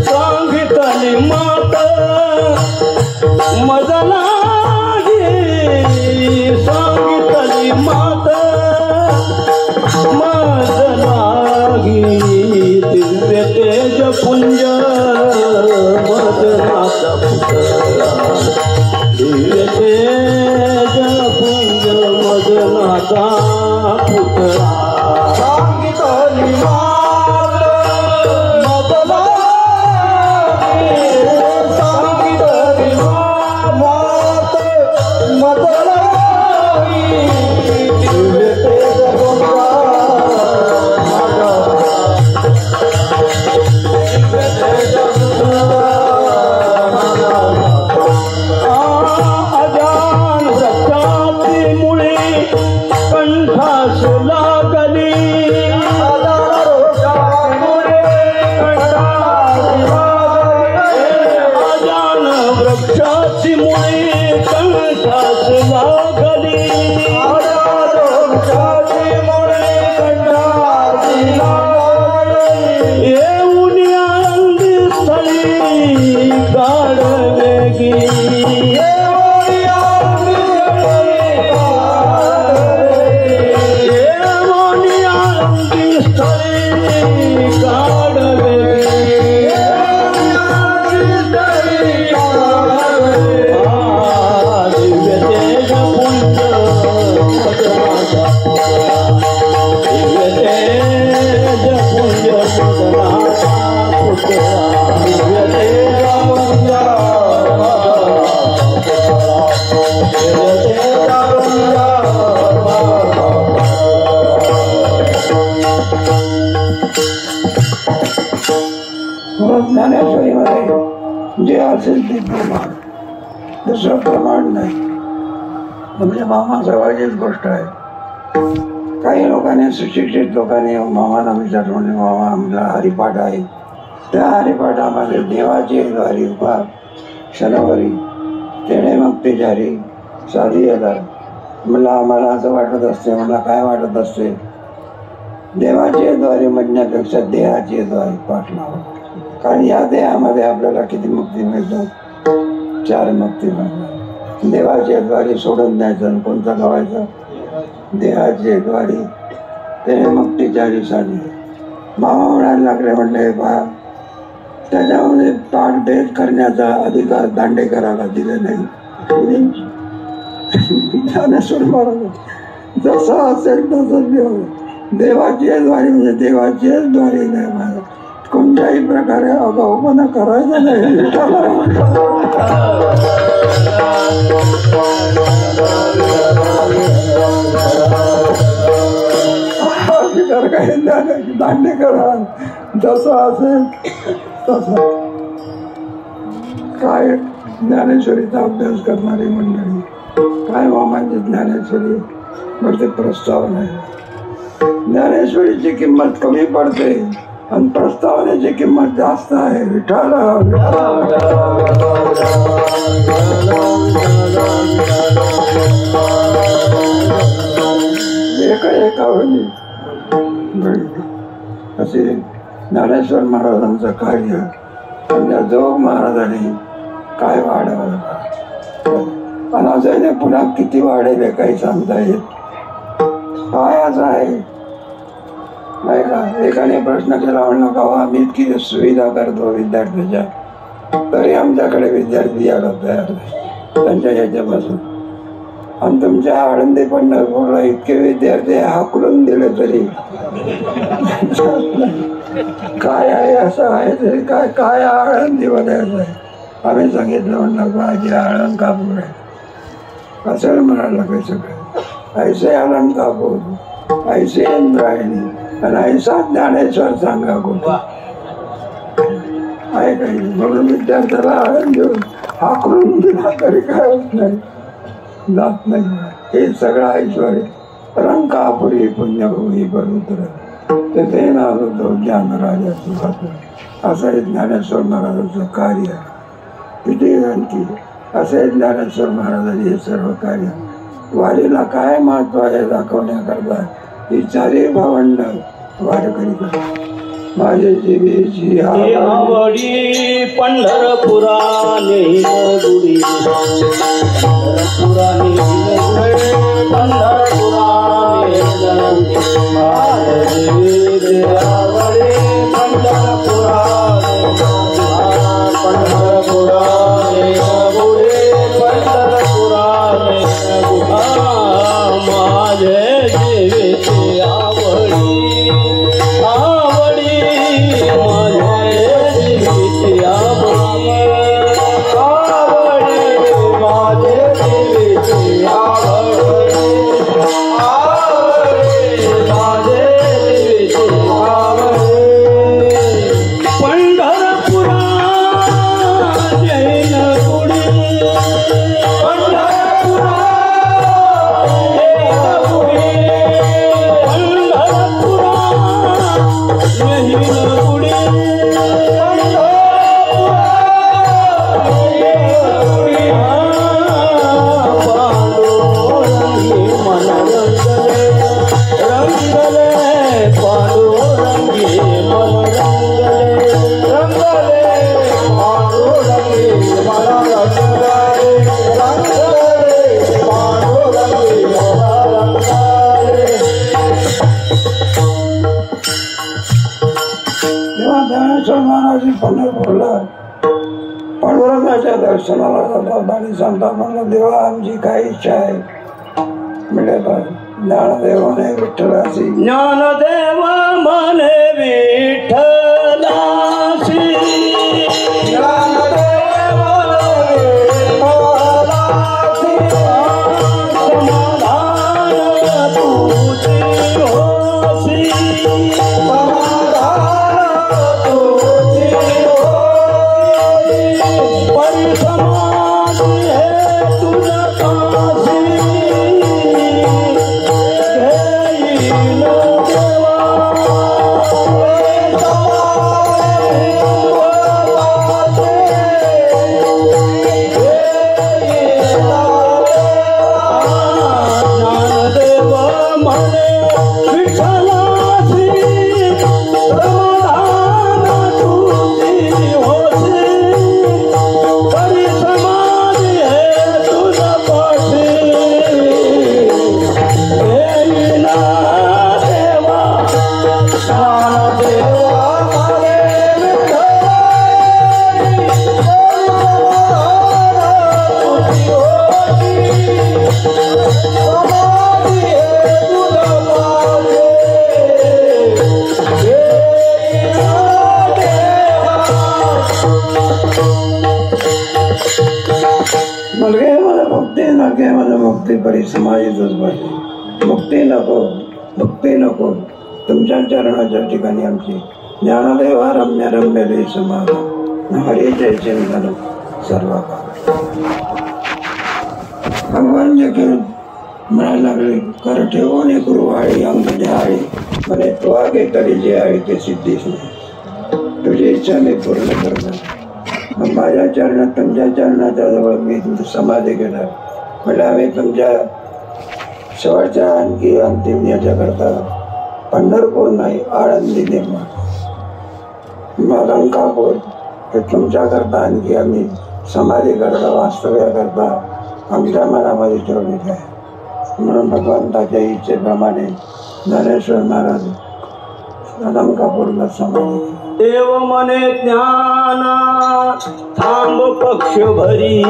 सांगितली मात मजला सांगितली मात मजलागी दिव्य तेज पुंज मदनाचा पुतळा माझा पुतळा सांगितली मात मदला सांगितली मात मदला अजान वृक्षाची मुळे कंठास लागली अजान वृक्षाची मुळे कंठास लागली येऊन आनंदी स्थळी गाडवेगी ज्ञानेश्वरीमध्ये जे असेल ते प्रमाण, दुसरं प्रमाण नाही. म्हणजे मामा जवळचीच गोष्ट आहे. काही लोकांनी, सुशिक्षित लोकांनी मामाला विचारलं, म्हणजे मामा आमचा हरिपाठ आहे, त्या हरिपाठामध्ये देवाची द्वारी उपा शनिवारी तेणे मग ते जारी साधी येतात. मला आम्हाला असं वाटत असते, मला काय वाटत असते, देवाचे द्वारे म्हणण्यापेक्षा देहाचे द्वारे पाठ लावा. कारण या देहामध्ये आपल्याला किती मुक्ती मिळतात? 4 मुक्ती मिळतात. देवाच्या द्वारे सोडून द्यायचं आणि कोणता गावायचा? देहाचे द्वारे त्याने मुक्तीचारी साधी. मामा म्हणायला लागले, म्हणले बा त्याच्यामध्ये पाठभेद करण्याचा अधिकार दांडेकराला दिले नाही. ज्ञानेश्वर महाराज जसा असेल तसंच देवाची द्वारे, म्हणजे देवाची द्वारे नाही माझा कोणत्याही प्रकारे अगाऊपणा करायचा नाही. अधिकार काही दांडेकर जसा असेल तसा. काय ज्ञानेश्वरीचा अभ्यास करणारी मंडळी, काय मामांची ज्ञानेश्वरी म्हणजे प्रस्तावना आहे. ज्ञानेश्वरीची किंमत कमी पडते आणि प्रस्तावनेची किंमत जास्त आहे. विठाल एका वेळी असे ज्ञानेश्वर महाराजांचं कार्य, म्हणजे जोग महाराजांनी काय वाढवलं आणि अजून पुन्हा किती वाढेल काही सांगता येत. काय असं आहे नाही का? एकाने प्रश्न केला, म्हणलं का आम्ही इतकी सुविधा करतो विद्यार्थ्याच्या, तरी आमच्याकडे विद्यार्थी यायला तयार नाही त्यांच्या ह्याच्यापासून. आणि तुमच्या आळंदी पंढरपूरला इतके विद्यार्थी हाकलून दिले तरी काय आहे, असं आहे तरी काय काय आळंदी बनायचं आहे. आम्ही सांगितलं, म्हणलं माझी आळंद कापूर आहे असं म्हणायला काही सगळं. ऐसे आळंद कापूर, ऐसे इंद्रायणी आणि ऐसा ज्ञानेश्वर सांगा कुठे आहे काही. म्हणून विद्यार्थ्याला आळंद देऊन हाकलून दिला तरी काय होत नाही, जात नाही. हे सगळं ऐश्वर रंकापुरी पुण्यभूमी बरुद्र तेथे नालो तो ज्ञानराजा सुखात. असं हे ज्ञानेश्वर महाराजांचं कार्य आहे. किती आणखी असे ज्ञानेश्वर महाराजांनी हे सर्व कार्य. वारीला काय महत्व आहे दाखवण्याकरता ही 4 भावंड वारकरी करतात. माझे जीवेची आवडी पंढरपुरा नेहरुडी, पंढरपुरा नेहरुडी, पंढरपुरा नेहरुडी. माझे जीवेची आवडी पंढरपुरा नेहरुडी, पंढरपुरा नेहरुडी, पंढरपुरा नेहरुडी. माझे देवीची आवडी आवडी माझे देवीची आवडी आवडी माझे देवीची आवडी आवडी माझे देवीची आवडी पंढरपुरा जैन गुडी पंढरपुरा पंढरपूरला पांडुरंगाच्या दर्शनाला जातात आणि सांगतात मला देवा आमची काय इच्छा आहे म्हणजे ज्ञानदेवाने विठ्ठलाची ज्ञानदेव म्हणे विठ्ठलाशी ज्ञानदेव म्हणे विठ्ठलाशी समाधान तुझी होसी परिसमाधी हे तुझ्या काशी घेईल देवा ज्ञानदेव म्हणे विठ्ठलाशी समाधान तुझी होसी परिसमाधी हे तुझ्या पाशी येईल देवा ज्ञानदेवा म्हणे मुलगे मला भक्ती नके मला मुक्ती परिसमाधीतच पाहिजे मुक्ती नको भक्ती नको तुमच्या चरणाच्या ठिकाणी आमची ज्ञानदेवा रम्य रम्य दे समाधान हरीचे चिंतन सर्व भगवान देखील म्हणायला लागले कर ठेवून गुरुवाळी अंग द्याळी म्हणे तो आगे तरी जे आहे ते सिद्धीच नाही तुझी इच्छा मी पूर्ण करणार मग माझ्या चरणात तुमच्या चरणाच्या जवळ मी समाधी घेणार म्हणजे आम्ही तुमच्या शेवटच्या आणखी अंतिम याच्याकरता पंढरपूर नाही आळंदी निर्माण मग अंकापूर हे तुमच्याकरता आणखी आम्ही समाधी करता वास्तव्याकरता आमच्या मनामध्ये ठेवलेले आहे म्हणून भगवंताच्या इच्छेप्रमाणे ज्ञानेश्वर महाराज अंकापूरला समाधी देव मने ज्ञाना थांब पक्ष भरी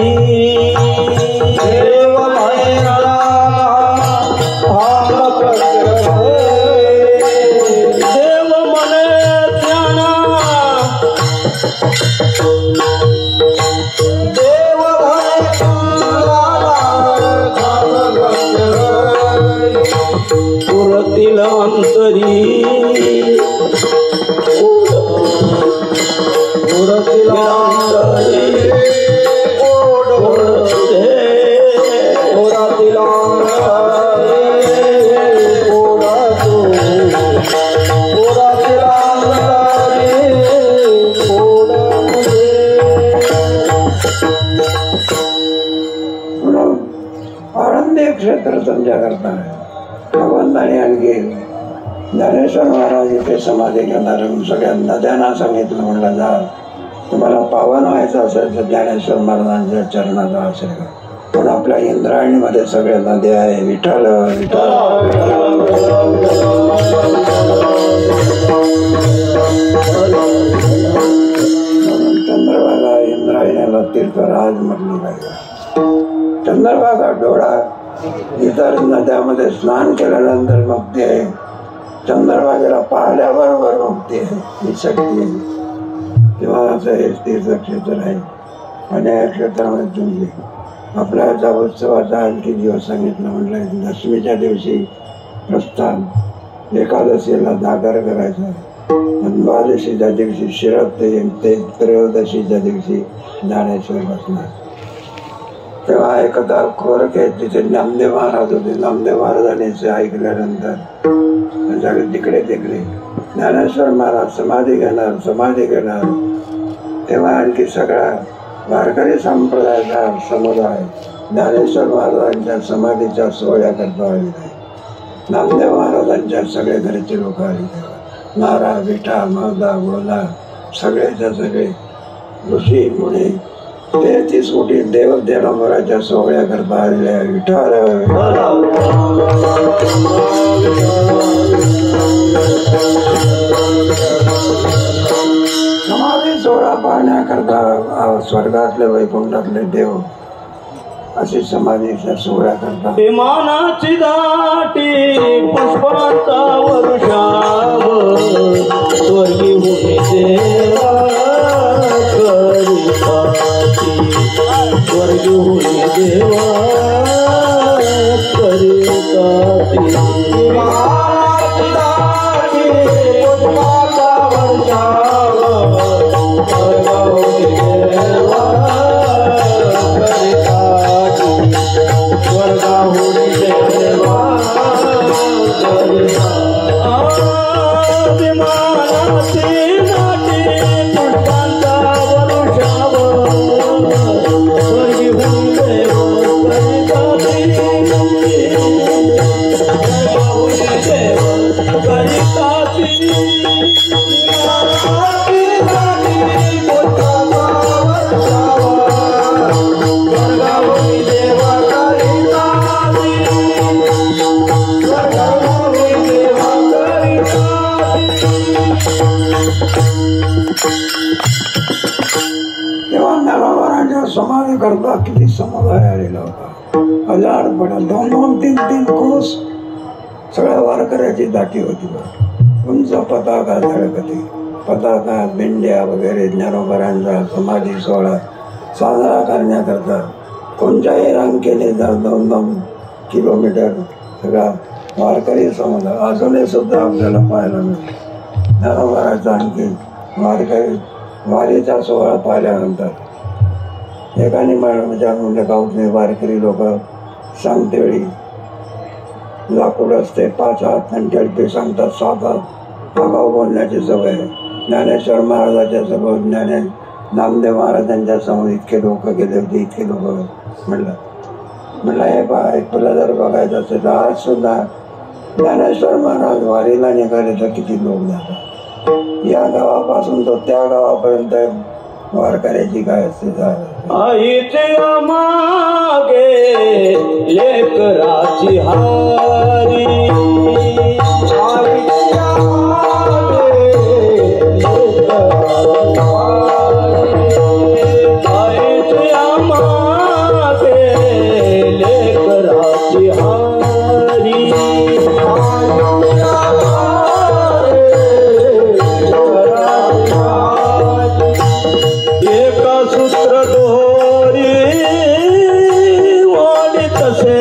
देव मने थांब पक्ष देव मने ज्ञाना देव पुरतील अंतरी आनंदी क्षेत्र तुमच्याकरता भगवंताने आणखी ज्ञानेश्वर महाराज इथे समाधी घेणार सगळ्या नद्यांना सांगितलं म्हणलं जा तुम्हाला पावन व्हायचं असेल तर ज्ञानेश्वर महाराजांच्या चरणाचा असेल का पण आपल्या इंद्रायणीमध्ये सगळ्या नद्या आहे विठ्ठल विठ्ठल चंद्रभागा इंद्रायणीला तीर्थराज म्हटलं पाहिजे चंद्रभागा डोळा इतर नद्यामध्ये स्नान केल्यानंतर मुक्ती आहे, चंद्रभागेला पाहिल्याबरोबर मुक्ती आहे, ही शक्ती आहे. तेव्हा असं हे तीर्थक्षेत्र आहे. आणि या क्षेत्रामध्ये तुम्ही आपल्या उत्सवाचा आणखी दिवस सांगितलं. म्हटलं दशमीच्या दिवशी प्रस्थान, एकादशीला जागर करायचा, आणि द्वादशीच्या दिवशी शिरत ते त्रयोदशीच्या दिवशी ज्ञानेश्वर बसणार. तेव्हा एकदा खोरक आहे, तिथे नामदेव महाराज होते. नामदेव महाराजांनी ऐकल्यानंतर तिकडे ज्ञानेश्वर महाराज समाधी घेणार. तेव्हा आणखी सगळा वारकरी संप्रदायाचा समुदाय ज्ञानेश्वर महाराजांच्या समाधीच्या सोहळ्या करता आले नाही. नामदेव महाराजांच्या सगळे घरचे लोक आले. नारा, विठा, मादा, गोला सगळेच्या सगळे ऋषी मुनी 33 कोटी देव देवांवराच्या सोहळ्या करता आलेल्या विठ्ठल. समाधी सोहळा पाहण्याकरता स्वर्गातले वैकुंठातले देव अशी समाधीच्या सोहळ्या करतात. विमानाची दाटी पुष्पांचा वर्षाव स्वर्गी होते देवा करिताती, स्वर्गी होते देवा करिताती. विमानाची दाटी पुष्पांचा वर्षाव स्वर्ग होते देवा समाधी करता किती समुदाय आलेला होता. हजार पडा 2-2, 3-3 कोस सगळ्या वारकऱ्याची दाटी होती. उंच पताका, झळकती पताका, मेंढ्या वगैरे ज्ञानोबरांचा समाधी सोहळा साजरा करण्याकरता कोणत्याही रांगेने 2-2 किलोमीटर सगळा वारकरी समुदाय अजूनही सुद्धा आपल्याला पाहायला मिळतो. ज्ञानोबराचा आणखी वारकरी वारीचा सोहळा पाहिल्यानंतर एकाने म्हणजे गावचे वारकरी लोक सांगते वेळी लाकूड असते 5 हात आणि टळपे सांगतात 7 हात. आगाऊ बोलण्याची सवय. ज्ञानेश्वर महाराजाच्या समोर नामदेव महाराजांच्या समोर इतके लोक गेले होते, इतके लोक. म्हटलं हे पहा, तुला जर बघायचं असेल तर आज सुद्धा ज्ञानेश्वर महाराज वारीला निघाले तर किती लोक जातात. या गावापासून तो त्या गावापर्यंत वारकऱ्याची काय असते. आईच्या मागे लेकराची हारी, आईच्या मागे लेकराची हारी, आईच्या मागे लेकराची हारी, एका सूत्र दोरी ओढी तसे,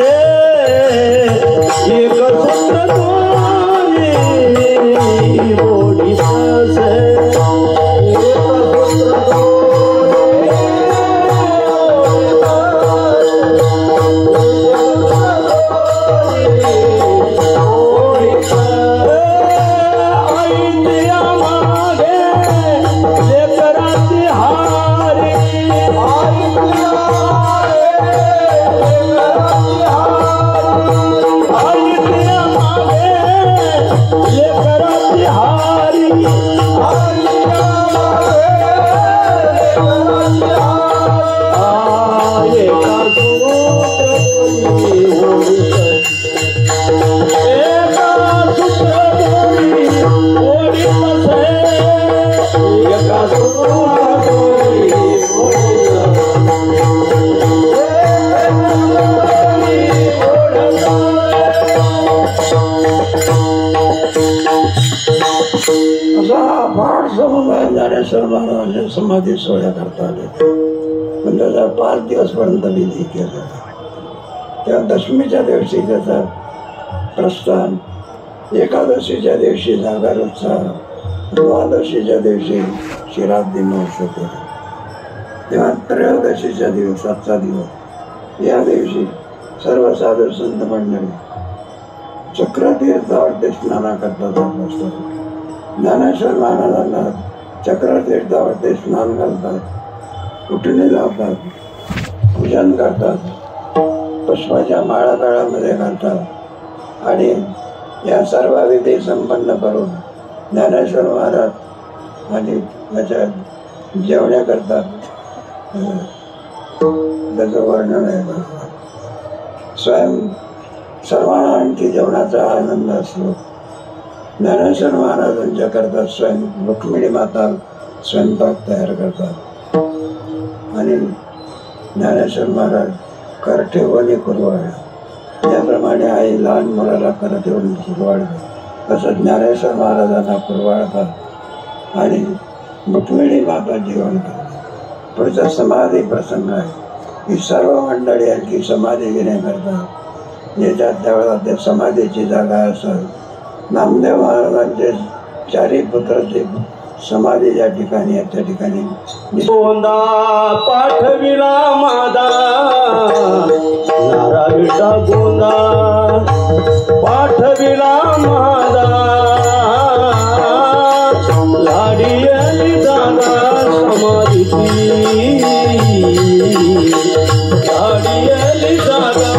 एक सूत्र दोरी ओढी तसे, हारी उत्साह फार समुदाय ज्ञानेश्वर महाराजांच्या समाधी सोहळ्या करता आले पण त्याचा 5 दिवसपर्यंत विधी केला. तेव्हा दशमीच्या दिवशी त्याचा प्रस्थान, एकादशीच्या दिवशी जागर उत्साह, द्वादशीच्या दिवशी शिराब्दी महोत्सव केला. तेव्हा त्रयोदशीच्या दिवस, आजचा दिवस, या दिवशी सर्व साधू संत मंडळी चक्रतीर्थावरती स्नाना करता जात असतात. ज्ञानेश्वर महाराजांना चक्रतीर्थावरती स्नान घालतात, उठणे लावतात, पूजन करतात, पुष्पाच्या माळा काळामध्ये घालतात आणि या सर्व विधी संपन्न करून ज्ञानेश्वर महाराज आणि त्याच्या जेवण्या करतात. त्याचं वर्णन आहे. स्वयं सर्वांना आणखी जेवणाचा आनंद असतो. ज्ञानेश्वर महाराजांच्या करता स्वयं रुक्मिणी माता स्वयंपाक तयार करतात आणि ज्ञानेश्वर महाराज कर ठेवणी कुरवाड्या, त्याप्रमाणे आई लहान मुलाला कर ठेवून कुरवाडतात तसं ज्ञानेश्वर महाराजांना कुरवाडतात आणि रुक्मिणी माता जेवण करतात. पुढचा समाधी प्रसंग आहे. ही सर्व मंडळी आणखी समाधी घेण्याकरता येतात. त्यावेळेला त्या समाधीची जागा असत. नामदेव महाराजांचे 4 पुत्राची समाधी ज्या ठिकाणी आहे त्या ठिकाणी गोंदा पाठविला मादा नारा विटा गोंदा पाठविला मादा लाडी आली जागा समाधीची लाडी आली जागा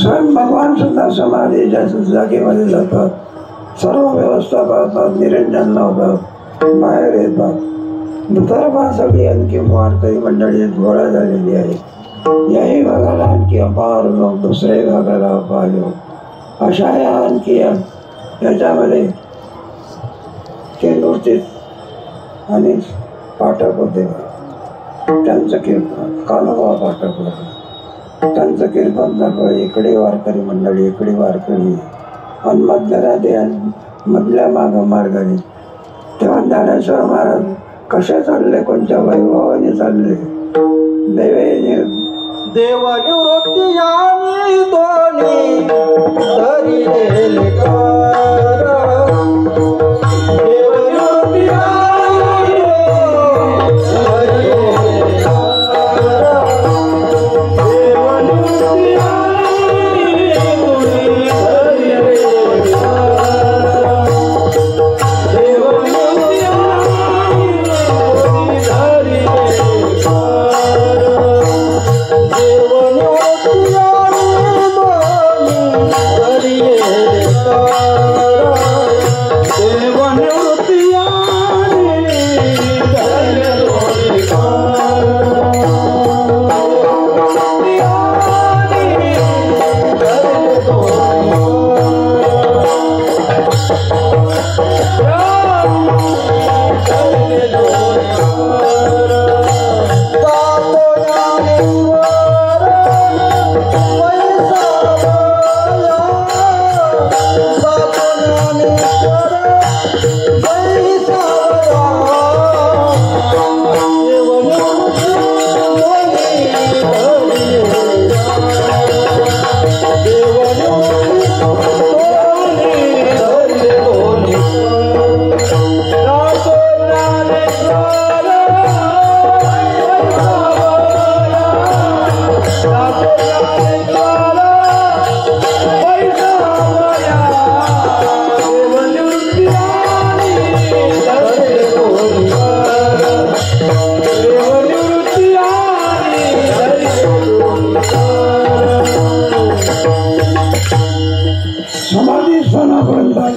स्वयं भगवान सुद्धा समाधीच्या जागेमध्ये जातात. सर्व व्यवस्था पाहतात, निरंजन लावतात, बाहेर येतात. दुतर्फासाठी आणखी वारकरी मंडळी गोळा झालेली आहे. याही भागाला आणखी अपार लोक, दुसऱ्याही भागाला अपार लोक, अशा या आणखी याच्यामध्ये केंद्रस्थित आणि पाठक होते. त्यांचं कीर्तन कानोबा पाठक होते. त्यांचं कीर्तन दाखवलं. इकडे वारकरी मंडळी, इकडे वारकरी आणि मधल्या मार्गाने. तेव्हा ज्ञानेश्वर महाराज कसे चालले, कोणत्या वैभवाने चालले. देवनिवृत्ती यानी दोन्ही धरिले कार. देवनिवृत्ती यानी धरिले कार. देवनिवृत्ती यानी दोन्ही धरिले कार. देवनिवृत्ती यानी दोन्ही धरिले कार. देवनिवृत्ती यानी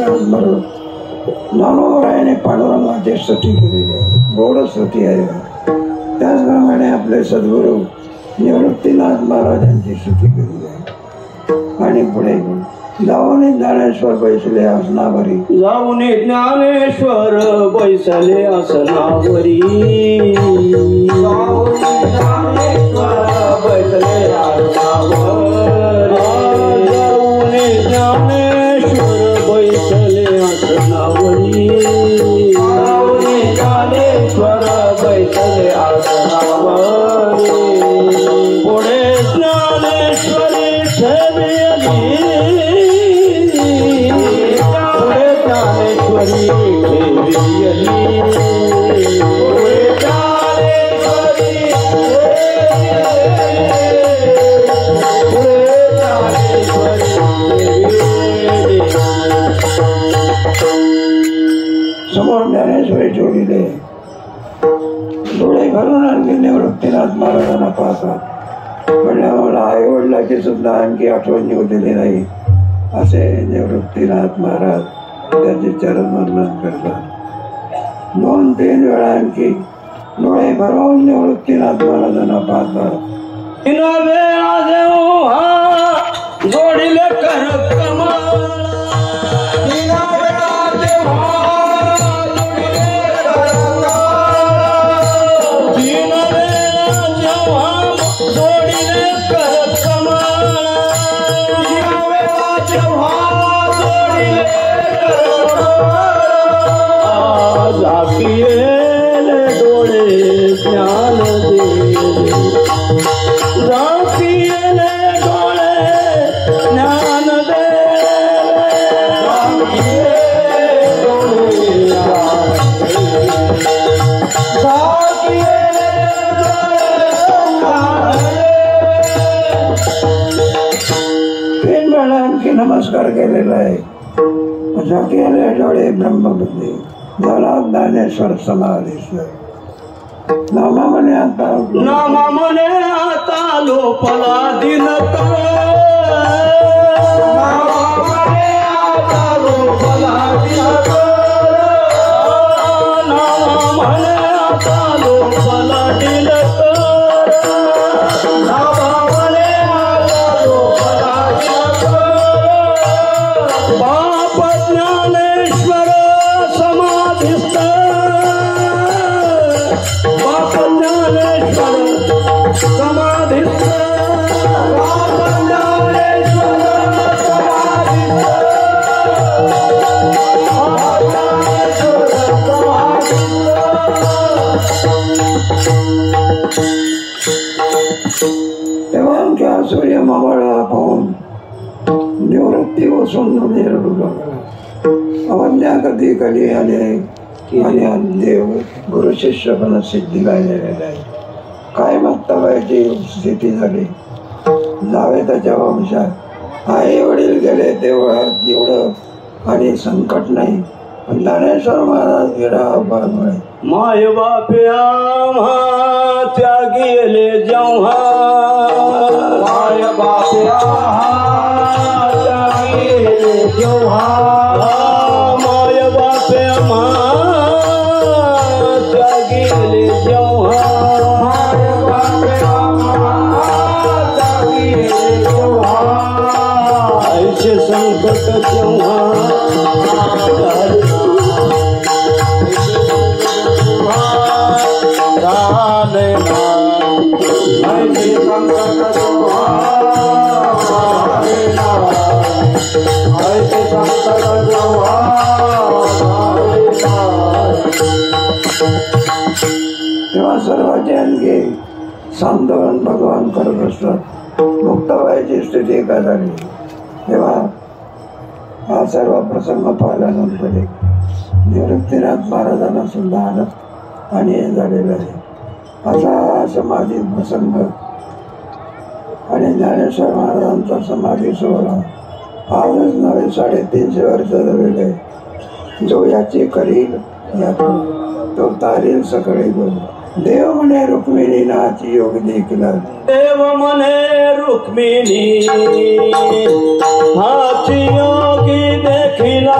बरोबर ज्ञानोबरायाने पांडुरंगाची स्तुती केलेली आहे, गोड स्तुती आहे. त्याचप्रमाणे आपले सद्गुरू निवृत्तीनाथ महाराजांची स्तुती केलेली आहे. आणि पुढे जाऊन ज्ञानेश्वर बैसले आसनावरी, जाऊन ज्ञानेश्वर बैसले आसनावरी, जाऊन ज्ञानेश्वर बैसले आसनावरी, जाऊन ज्ञानेश्वर बैसले आसनावरी, जाऊन ज्ञानेश्वर बैसले आसनावरी. पुढे ज्ञानेश्वरी ठेवली, पुढे ज्ञानेश्वरी ठेवली, पुढे ज्ञानेश्वरी पुढे ज्ञानेश्वरी समोर ज्ञानेश्वरी ठेवलेले. डोळे भरून आणखी निवृत्तीनाथ महाराजांना पाहतात. म्हणजे मला आई वडिलाची सुद्धा आणखी आठवण निघलेली नाही असे निवृत्तीनाथ महाराज त्याचे चरणवंदन करतात. 2-3 वेळा आणखी डोळे भरून निवृत्तीनाथ महाराजांना पाहतात. तीन वेळा जेव्हा जोडिले कर कमळ, तीन वेळा जेव्हा जोडिले कर कमळ, तीन वेळा जेव्हा जोडिले कर कमळ, तीन वेळा जेव्हा जोडिले कर कमळ, झाकिले डोळे ज्ञान देले, झाकिले डोळे ज्ञान देले, झाकिले डोळे ज्ञान देले, झाकिले डोळे. 3 वेळा आणखी नमस्कार केलेला आहे. झाकेले डोळे ब्रह्मबुद्धी झाला ज्ञानेश्वर समाधीश्वर. नामा म्हणे आता नामा म्हणे आता लोपला दिनकर, नामा म्हणे आता लोपला दिनकर, नामा म्हणे आता लोपला दिनकर, नामा म्हणे आता लोपला दिनकर. बाप ज्ञानेश्वर समाधिस्थ, बाप ज्ञानेश्वर समाधिस्थ, बाप ज्ञानेश्वर समाधिस्थ, बाप ज्ञानेश्वर समाधिस्थ. तेव्हा सूर्य मावळला पाहून निवृत्ती बसून रडू लागला. अवज्ञा कधी कधी आले आणि देव गुरु शिष्यपणा सिद्धीला गेलेला आहे. काय मागताबाईची स्थिती झाली. जावे त्याच्या वंशात आई वडील गेले तेव्हा एवढं आणि संकट नाही, पण ज्ञानेश्वर महाराज गेला अपघातामुळे. माय बापे आम्हा त्यागी गेले जेव्हा, माय बापे आम्हा त्यागी गेले जेव्हा, माय बापे आम्हा त्यागी गेले जेव्हा, माय बापे आम्हा त्यागी गेले जेव्हा, ऐसे संकट जेव्हा तेव्हा सर्वांचे आणखी सांत्वन भगवान करत असतात. मुक्ताबाईची स्थिती काय झाली तेव्हा हा सर्व प्रसंग पाहिल्यानंतर निवृत्तीनाथ महाराजांना सुद्धा आलं आणि हे झालेलं आहे. असा समाधी प्रसंग आणि ज्ञानेश्वर महाराजांचा समाधी सोहळा आजच नवे 350 वर्ष झालेले. जो याची करील तो तारील सगळे गुण. देव म्हणे रुक्मिणी नाची योग देखला, देव म्हणे रुक्मिणी हाची योगी देखिला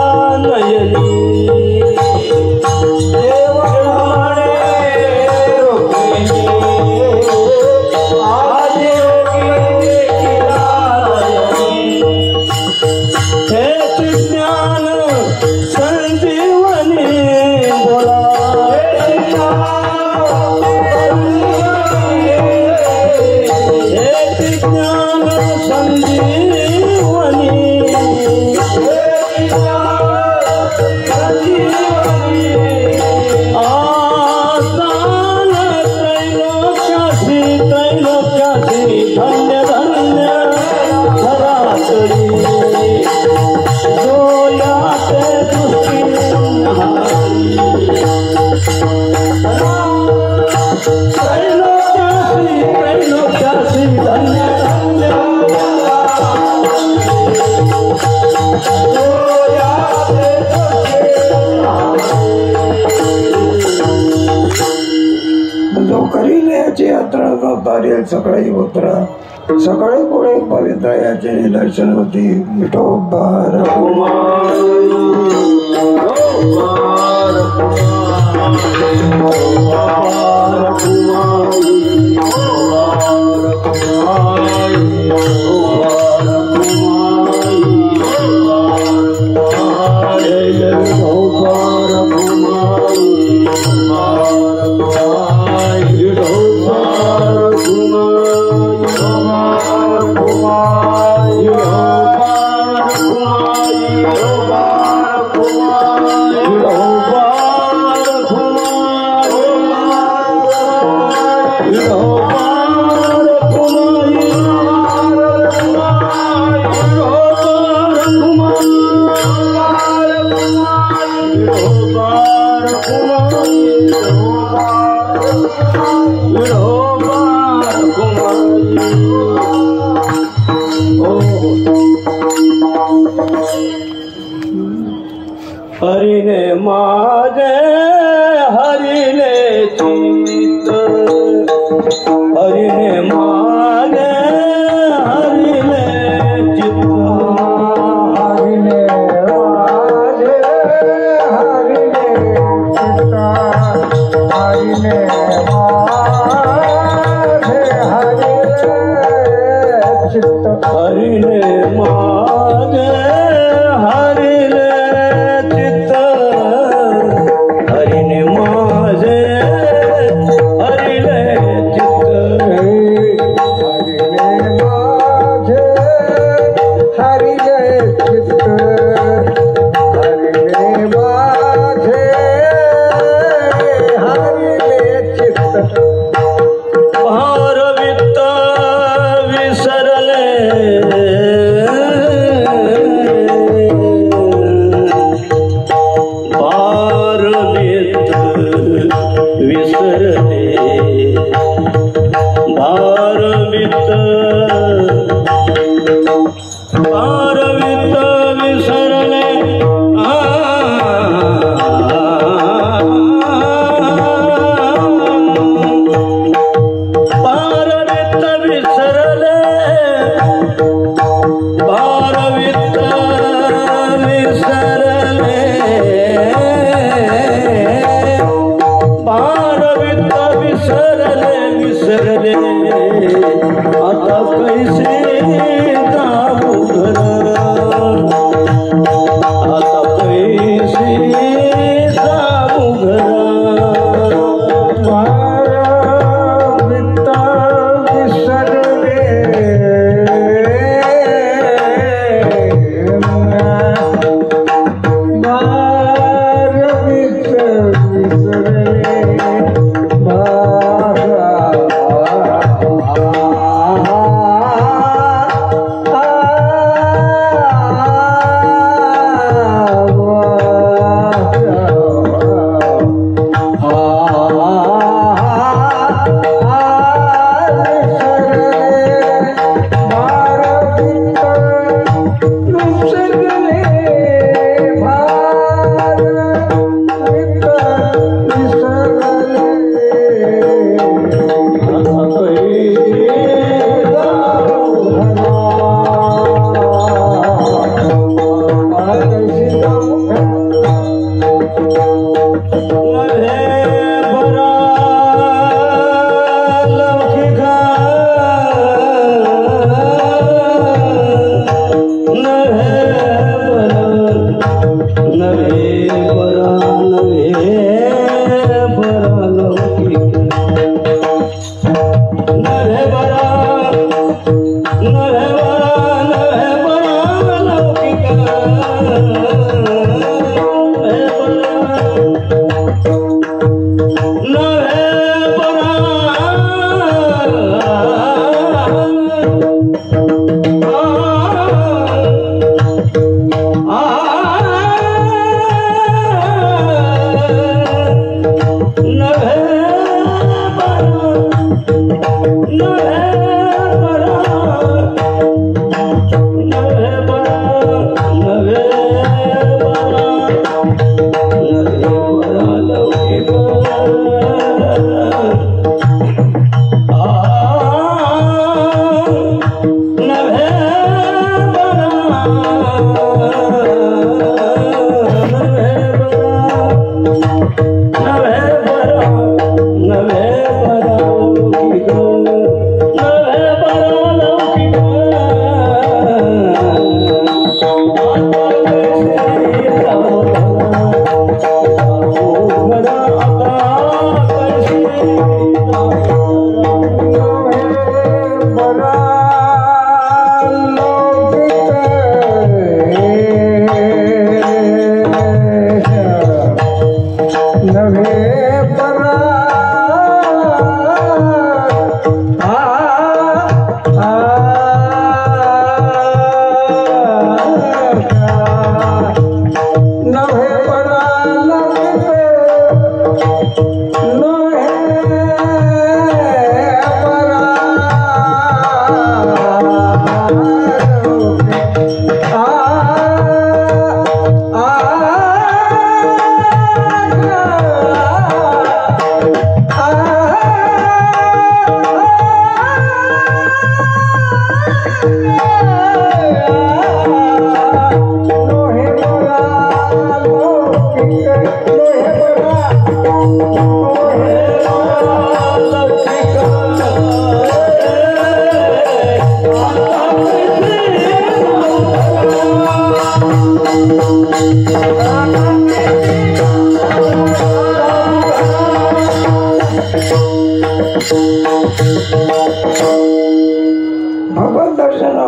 जशी धन्य धन्य धरातली डोळ्यात दृष्टी त्रैलोक्यासी धन्य धन्य जो करील याची यात्रा तारेल सकाळी उतरा सकाळी पुढे पवित्र याचे निदर्शन होती विठोबार हरिने मागे हरिने चित्त हरिने मागे हरिने चित्त हरिने मागे हरिने चित्त हरिने मागे हरिने चित्त हरिने मागे हरिने चित्त हरिने माझे हरिने चित्त हरिने माझे हरिने चित्त हरिने माझे हरिने चित्त भारवित्त विसरले भारवित्त विसरले भारवित्त भारवित्त विसरले भारवित्त विसरले भारवित्त विसरले भारवित्त विसरले विसरले आता कैसे जाऊ घरा आता कैसे जाऊ घरा भारवित्त विसरले भारवित्त विसरले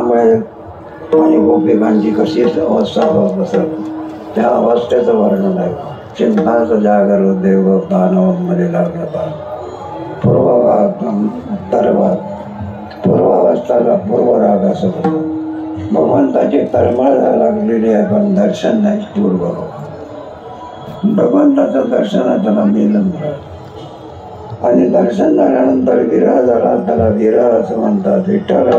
त्यामुळे आणि गोपिकांची कशी अवस्था होत असत त्या अवस्थेचं वर्णन आहे. चिंताचं जागर देव दानवांमध्ये लागला पूर्वभाग उत्तरभाग पूर्वावस्थाला पूर्वराग असं होतं. भगवंताची तळमळ लागलेली आहे पण दर्शन नाही. पूर्वभाग भगवंताचं दर्शनाचं मिलन झालं आणि दर्शन झाल्यानंतर विरह झाला त्याला विरह असं म्हणतात. विठ्ठल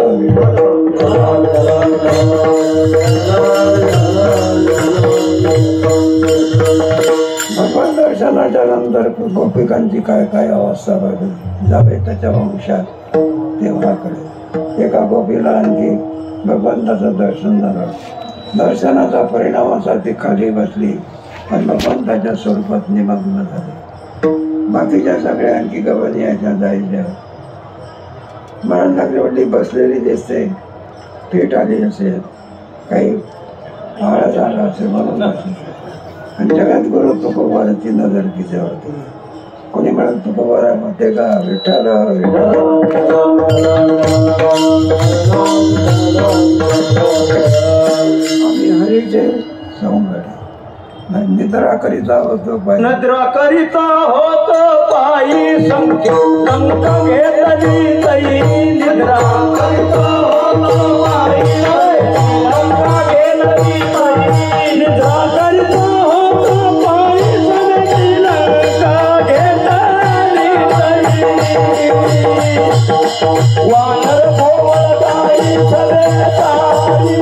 भगवान दर्शनाच्या नंतर गोपिकांची काय काय अवस्था बघितली जावे त्याच्या वंशात देवाकडे. एका गोपीला आणखी भगवंताचं दर्शन झालं. दर्शनाचा परिणाम असा ती खाली बसली आणि भगवंताच्या स्वरूपात निमग्न झाली. बाकीच्या सगळ्या आणखी गवणी याच्या जायच्या म्हणून लागली बसलेली दिसते. पीठ आली असेल काही आळस आला असेल म्हणून आणि जगात गुरु तुकोबाराची नजर तिच्यावरती. कोणी म्हणत तुकोबारा म्हणते का विठ्ठल आम्ही हरीचे सौंदर्य निद्रा करिता होतो पायी. नद्रा करिता होतो पायी संक घेतली तई निद्रा करिता होतो पायी लंका घेतली तई निद्रा करिता होतो पायी संकी लंका घेतली तई वानर भोवताई सवेताई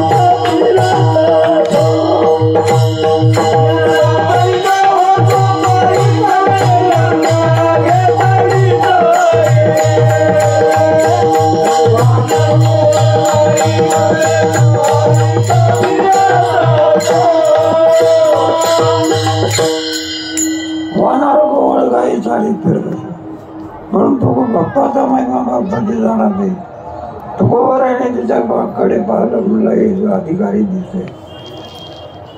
वानर गोवळ गाई चालीत फिरत म्हणून तो भक्ताचा महिमा भक्ताची जाणार नाही. तुकोबाराने तिच्या कडे पाहिलं म्हणलं हे अधिकारी दिसते.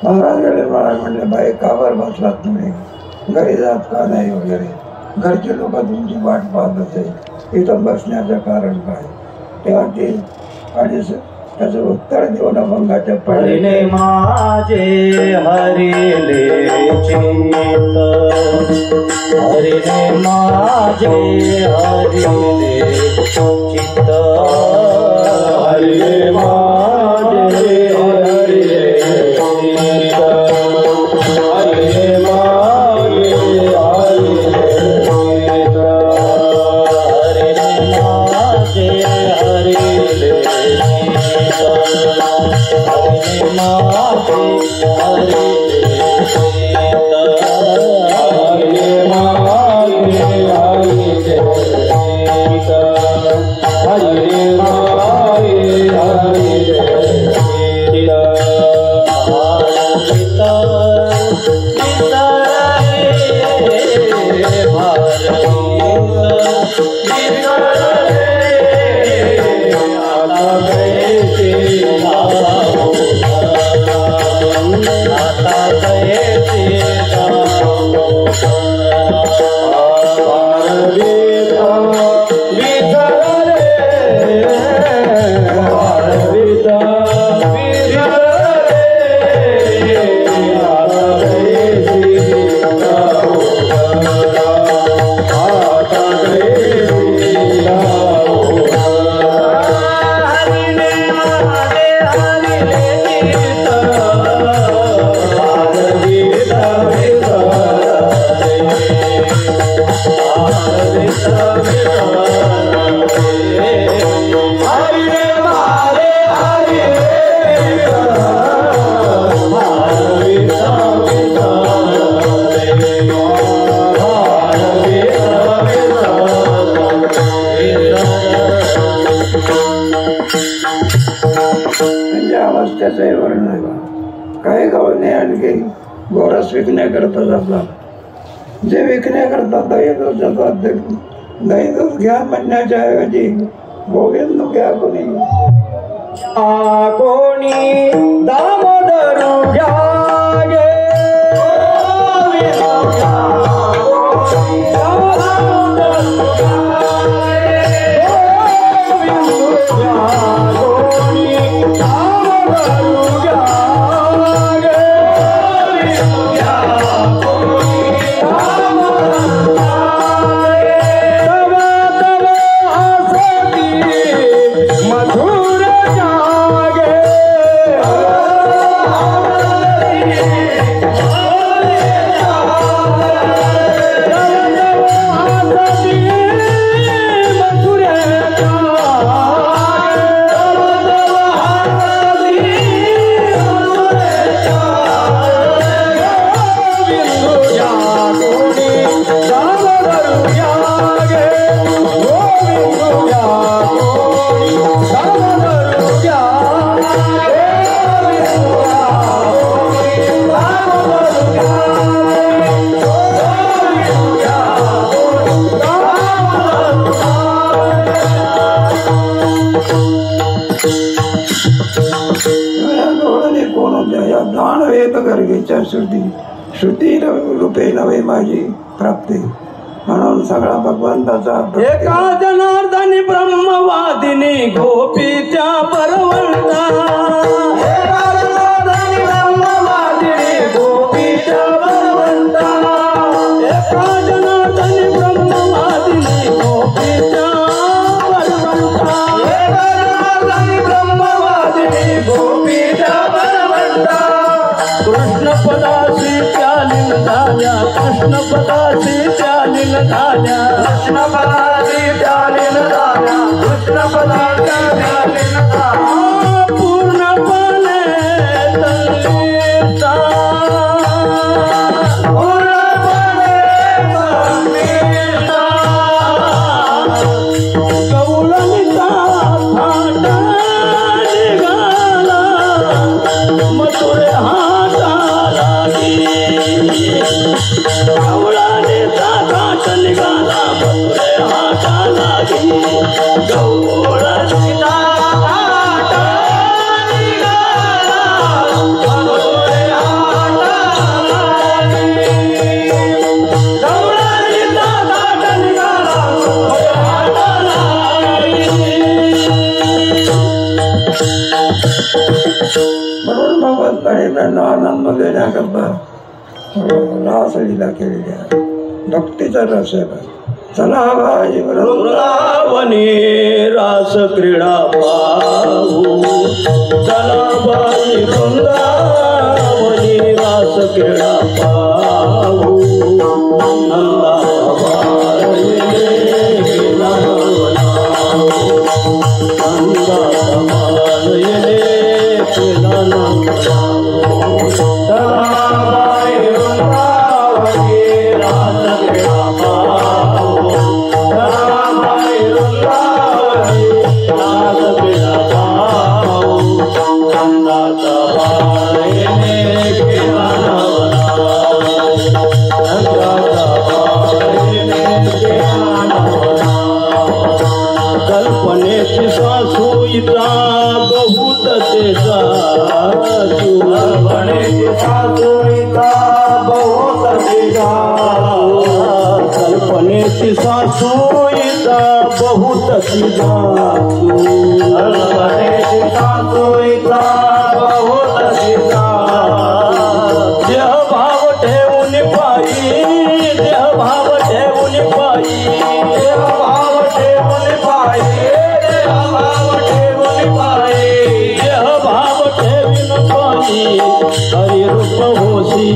महाराज मला म्हणले बाई कावर बसलात तुम्ही घरी जात का नाही वगैरे. घरचे लोक तुमची वाट पाहत असेल इथं बसण्याचं कारण काय. तेव्हा ते आणि त्याचं उत्तर देऊन अभंगाच्या हरिने माझे हरिले चित्त हरिने माझे हरिले चित्त हरिने माझे हरिले चित्त हरिने माझे हरिले चित्त हरिने माझे हरिले अवस्थेचंही वर्णन आहे. काही गवळणे आणखी गोरस विकण्याकरता आपला जे विकण्याकरता दही दूध जातात ते दही दूध घ्या म्हणण्याच्या ऐवजी गोविंद घ्या कोणी कोणी दामोदर घ्या जाणवेत गर्गेच्या श्रुती रूपे नवे माझी प्राप्ती. म्हणून सगळा भगवंताचा एका जनार्दनी ब्रह्मवादिनी गोपीच्या परवंता. एका जनार्दनी ब्रह्मवादिनी गोपीच्या परवंता. एका जनार्दनी ब्रह्मवादिनी गोपीच्या परवंता. एका जनार्दनी ब्रह्मवादिनी गोपीच्या परवंता. कृष्ण पदासी प्यालीन झाल्या. कृष्ण पदासी प्यालीन झाल्या. कृष्ण पदासी प्यालीन झाल्या. कृष्ण पदासी प्यालीन झाल्या. पूर्णपणे तल्लीनता. पूर्णपणे तल्लीनता. गवळणीचा थाटा निघाला. मथुरे हाता लागी. गवळणीचा थाट निघाला. मथुरे हाता लागी. गवळणीचा थाट निघाला. मथुरे हाता लागी. गवळणीचा थाट निघाला. मथुरे हाता लागी. म्हणून भगवंताने त्यांना आनंद देण्याकरता रासलीला केलेली आहे. भक्तीचा रस आहे. चला बाई वृंदावनी रास क्रीडा पाहू. चला बाई वृंदावनी रास क्रीडा पाहू. नंदा कल्पनेची सासूईचा बहुत तेजा. कल्पनेची सासूईचा बहुत तेजा. कल्पनेची सासूईचा बहुत तेजा. कल्पनेची सासूईचा बहुत तेजा. देह भाव ठेवून पायी. देह भाव ठेवून पायी. देह भाव ठेवून पायी. देह भाव ठेवून पायी. देह भाव ठेवून पायी. हरि रूप होसी.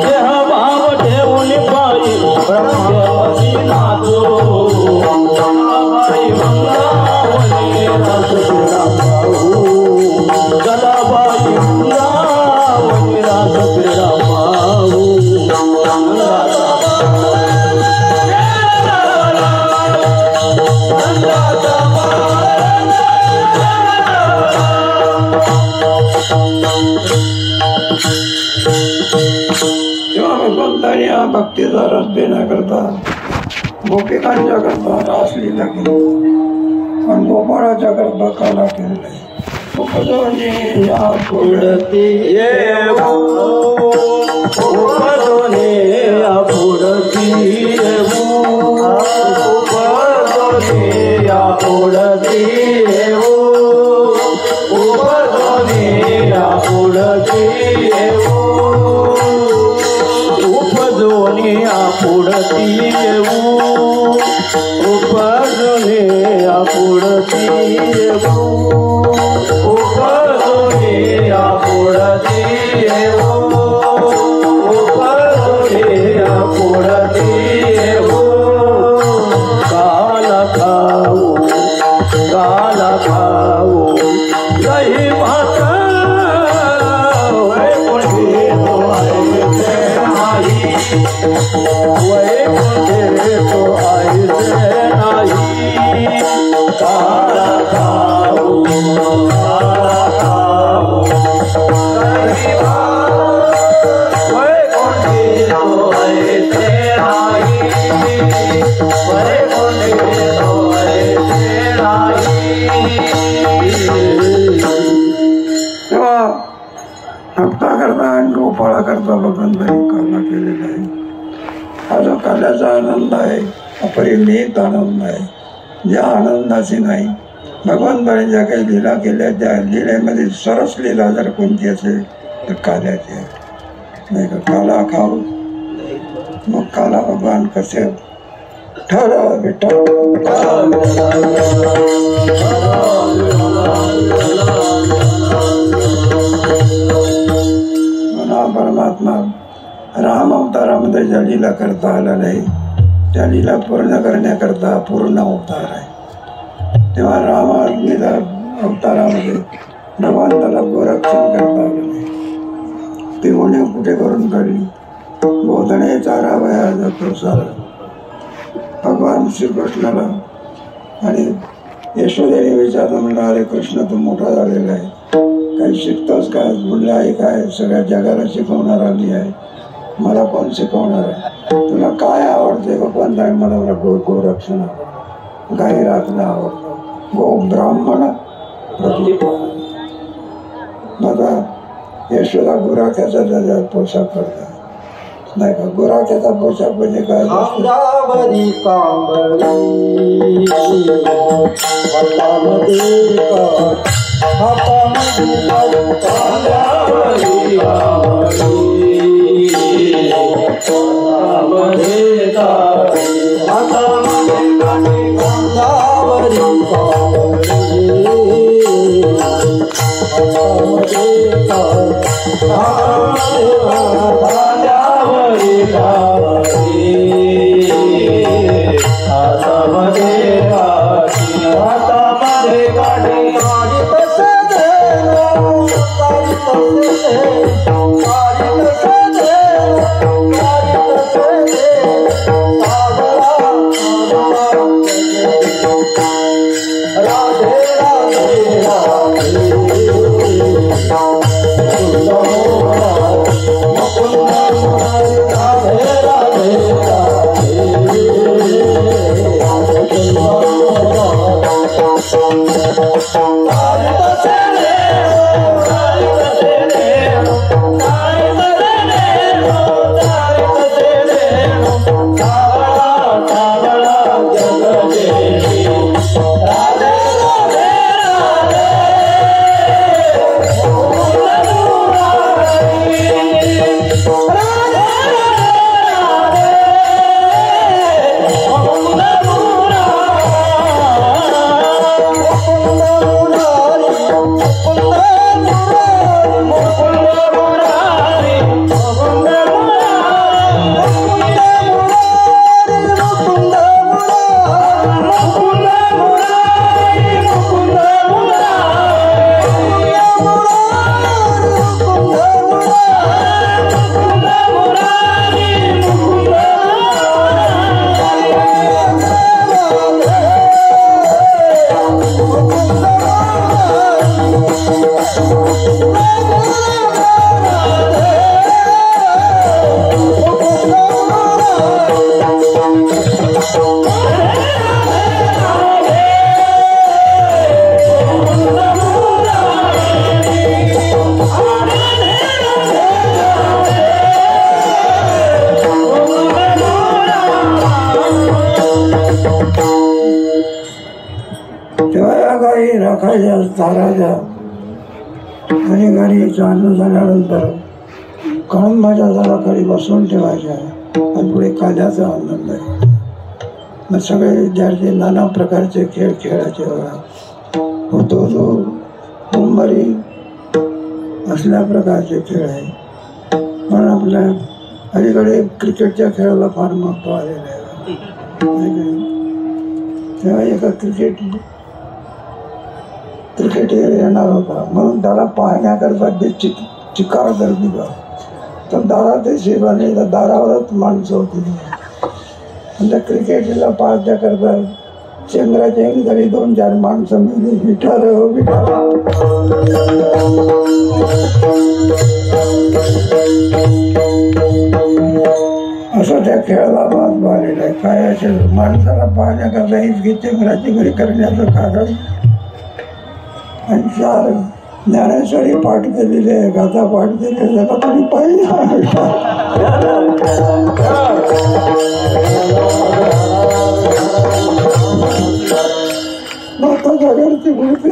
देह भाव ठेवून पायी. ब्रह्मवती नाचो. बाई वृंदावनी रास क्रीडा पाहू. चला बाई वृंदावनी रास क्रीडा पाहू. तेव्हा भगवंताने हा भक्तीचा रस देण्याकरता गोपिकांच्या करता रासलीला केली. पण गोपाळाच्या करता काला केलेला आहे. उपजोनी या पुढती येऊ. उपदोने या पुढती येऊ. उपदोने या पुढती येऊ. उपदोने या पुढती येऊ. उपदोने या पुढती येऊ. उपदोने या पुढती येऊ. उपदोने या पुढती येऊ. उपदोने या पुढती येऊ. काल खाऊ. काल खाऊ. दही भात. वैकुंठी तो आईचे नाही. वैकुंठी तो आईचे नाही. काल खाऊ. काल खाऊ. दही भात. वैकुंठी तो आईचे नाही. वैकुंठी तो आईचे नाही. तेव्हा सत्यनारायण गोपाळा करता बघून काला केलेला आहे. हा जो काल्याचा आनंद आहे अपरिमित आनंद आहे. ज्या आनंदाची नाही भगवंताने ज्या काही लीला केल्या त्या लीलेमध्ये सरस लीला जर कोणती असेल तर काल्याची आहे. नाही का काला खाऊ मग काला भगवान कसे ठरव विठ्ठल परमात्मा राम अवतारामध्ये ज्या लीला करता आला नाही त्या लीला पूर्ण करण्याकरता पूर्ण अवतार आहे. तेव्हा राम लीला अवतारामध्ये भगवंताला गोरक्षण करता आलं नाही. ती उणीव कुठे करून काढली. गोधणे चारावया जातो सारा भगवान श्रीकृष्णाला आणि यशोदेने विचारलं म्हणलं अरे कृष्ण तू मोठा झालेला आहे काही शिकतोस का. म्हणलं आई काय सगळ्या जगाला शिकवणार आली आहे मला कोण शिकवणार आहे. तुला काय आवडते भगवान मला गोरक्षण आवडतं गाई राखणं आवडतं गो ब्राह्मण माझा यशोदा गुराख्याचा त्याचा पोशाख करता नाही का. गुराख्याचा पोशाख म्हणजे काय राखायच्या चारायच्या आणि गाडी चालू झाल्यानंतर कळंबाच्या झाडाखाली बसवून ठेवायच्या आणि पुढे काल्याचा आनंद आहे. मग सगळे विद्यार्थी नाना प्रकारचे खेळ खेळायचे होतो तो मुंबई असल्या प्रकारचे खेळ आहे. पण आपल्या अलीकडे क्रिकेटच्या खेळाला फार महत्व आलेलं आहे. तेव्हा एका क्रिकेट येणार होता म्हणून त्याला पाहण्याकरता जे चिकार गर्दी का तर दारात शिवाने दारावरच माणसं होती. त्या क्रिकेटला पाहण्याकरता चंद्राचेंग झाली 2-4 माणसं मिळली. विठार असं त्या खेळाला बात आलेला आहे. काय असेल माणसाला पाहण्याकरता इतकी चंद्राची घडी करण्याचं कारण आणि 4 ज्ञानेश्वरी पाठ केलेली आहे, गाथा पाठ केलेली आहे, त्याला कोणी पाहिजे माता जागरती मूर्ती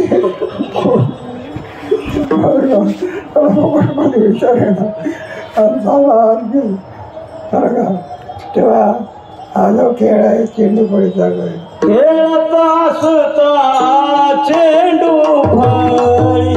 मध्ये विचार येणार तेव्हा हा जो खेळ आहे चेंडू फळीचा खेळ खेळत असता चेंडू फळी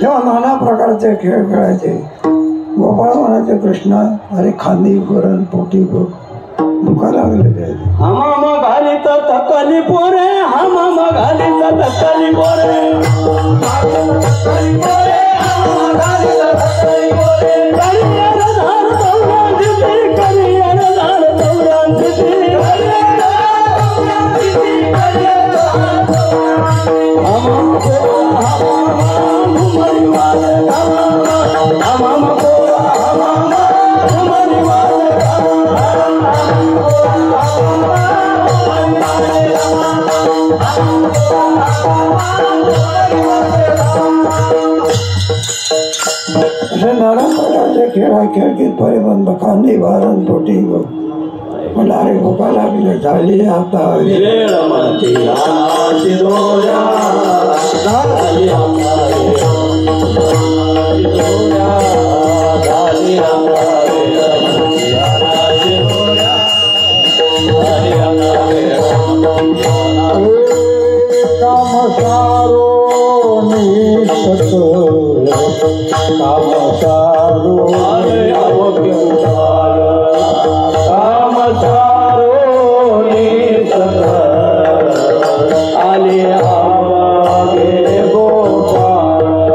तेव्हा नाना प्रकारचे खेळ खेळायचे. गोपाळ म्हणायचे कृष्णा अरे खांदी करण पोटी भुका लागलेले आहे. हमाम घाली तर थकली पोरे, हमाम घाली तर थकली पोरे, करियर झाड दौरांची, करियर झाड दौरांची, हमाम असे नाना प्रकारचे खेळ खेळतील परे बंद खांदी भारण पोटी मला अरे भुका लागली झाली आता काम सारो निसत काम सारो काम सारो निसत आले आवागे गोपाळ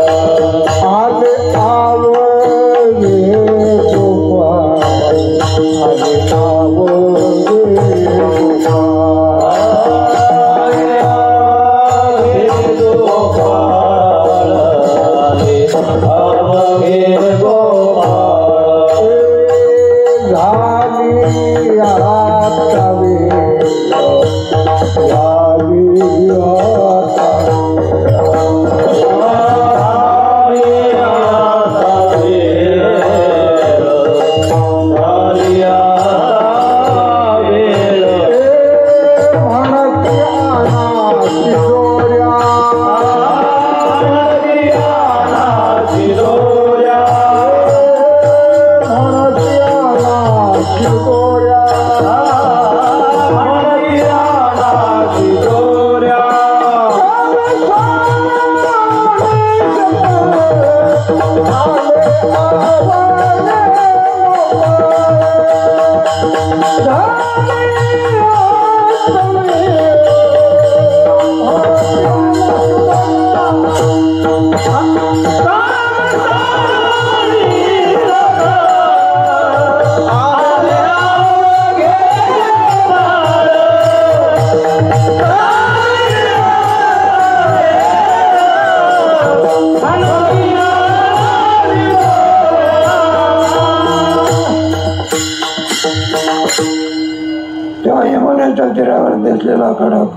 तेव्हा यमुनेच्या तीरावर दिसलेला खडक,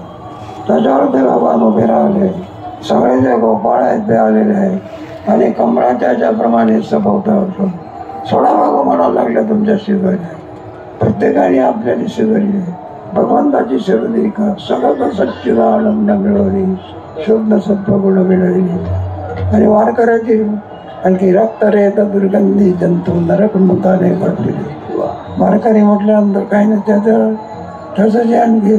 त्याच्यावर ते भगवान उभे राहिले. सगळे जे गोपाळ आहेत ते आलेले आहेत आणि कमळाच्या ज्याप्रमाणे सभोवतावर सोडा बागो म्हणायला लागले तुमच्या शेजारी. प्रत्येकाने आपल्याला शेजारी आहे. भगवंताची शरदी का सगळं सच्चिदानंद मिळवली, शुद्ध सत्वगुण मिळवली. आणि वारकऱ्याची आणखी रक्त रेत दुर्गंधी जंतू नरक मुताने भरलेली. वारकरी म्हटल्यानंतर काही नाही, त्याचं जे आणखी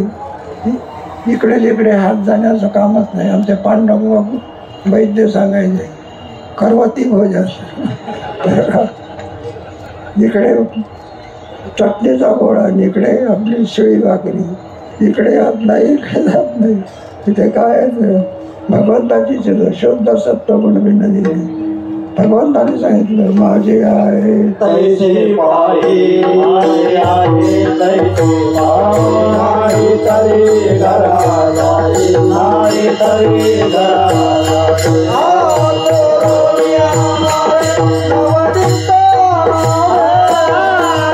इकडे तिकडे हात जाण्याचं कामच नाही. आमचे पांडव बाबू वैद्य सांगायचे करवती भोज असं. इकडे चटणीचा गोळा, इकडे आपली शिळी भाकरी, इकडे हात नाही, इकडे जात नाही. तिथे काय भगवंताची शुद्ध सत्वगुण विनली. भगवंताने सांगितलं माझे आहे तैसे पाहे, माझे आहे तैसे पाहे, नाही तरी घरा जाई, नाही तरी घरा जाई. आतोरिया मारे नवनीता,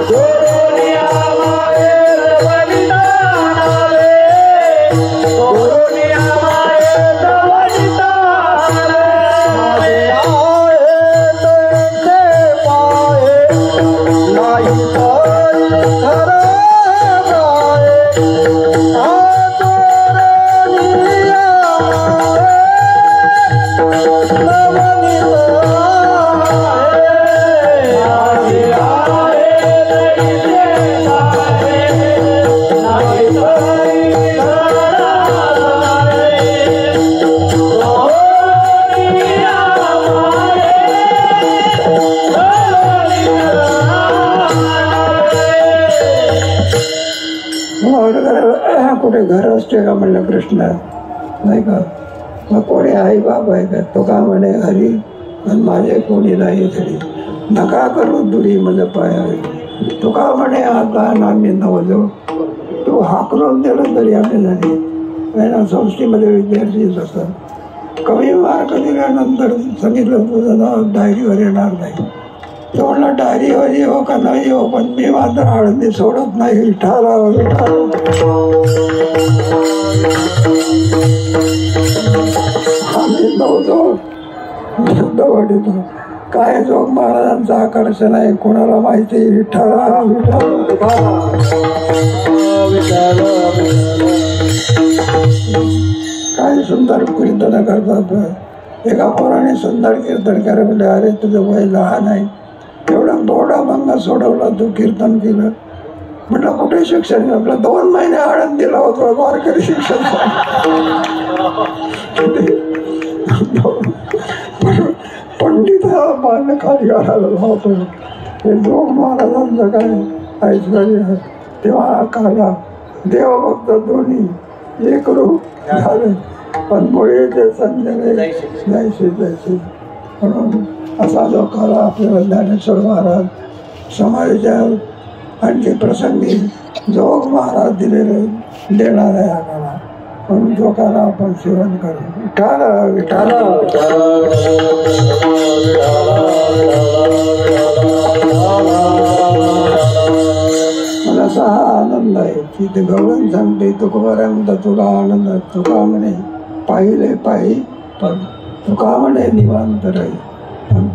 गोरोनिया मारे नवनीता नावे, गोरोनिया मारे नवनीता नावे. कुठे घर असते का म्हणलं कृष्ण नाही का. मग कोणी आई बाप आहे का. तो का म्हणे हरी आणि माझे कोणी नाही तरी नका करू दुरी मज पाया. तो का म्हणे आता आम्ही नवलो तो हाकलून दिलं तरी आम्ही झाली. ना संस्थेमध्ये विद्यार्थीच असतात. कमी मार्क दिल्यानंतर सांगितलं तुझं नाव डायरीवर येणार नाही. तो म्हणला डायरीवर येऊ का नाही येऊ, पण मी मात्र आळंदी सोडत नाही. विठाला आम्ही नव्हतो वाटतो. काय जोग महाराजांचं आकर्षण आहे कोणाला माहिती. विठाला काय सुंदर कीर्तन करतात. एका पोराने सुंदर कीर्तन करा म्हणजे अरे तुझं वय लहान आहे, एवढा थोडा भंग सोडवला तू कीर्तन केलं. म्हटलं कुठे शिक्षण. आपलं 2 महिने आळंद दिला होतो वारकरी शिक्षण. पंडित मान खाली घालायला लावतो. हे जोग महाराजांचं काय ऐश्वर्य. तेव्हा काला देवभक्त दोन्ही एक रूप झाले. पण मुळे ते संजय जायचे म्हणून असा जो काला आपल्याला ज्ञानेश्वर महाराज समाजाच्या आणखी प्रसंगी जोग महाराज दिलेले देणार आहे हा काळा. म्हणून जो काला आपण सेवन करू. विठाला विठाला मला असा हा आनंद आहे की ते गवळण सांगते तुकोबारा म्हणता तुला आनंद. तुका म्हणे पाहिले पायी पण तुका म्हणे निवांत राही.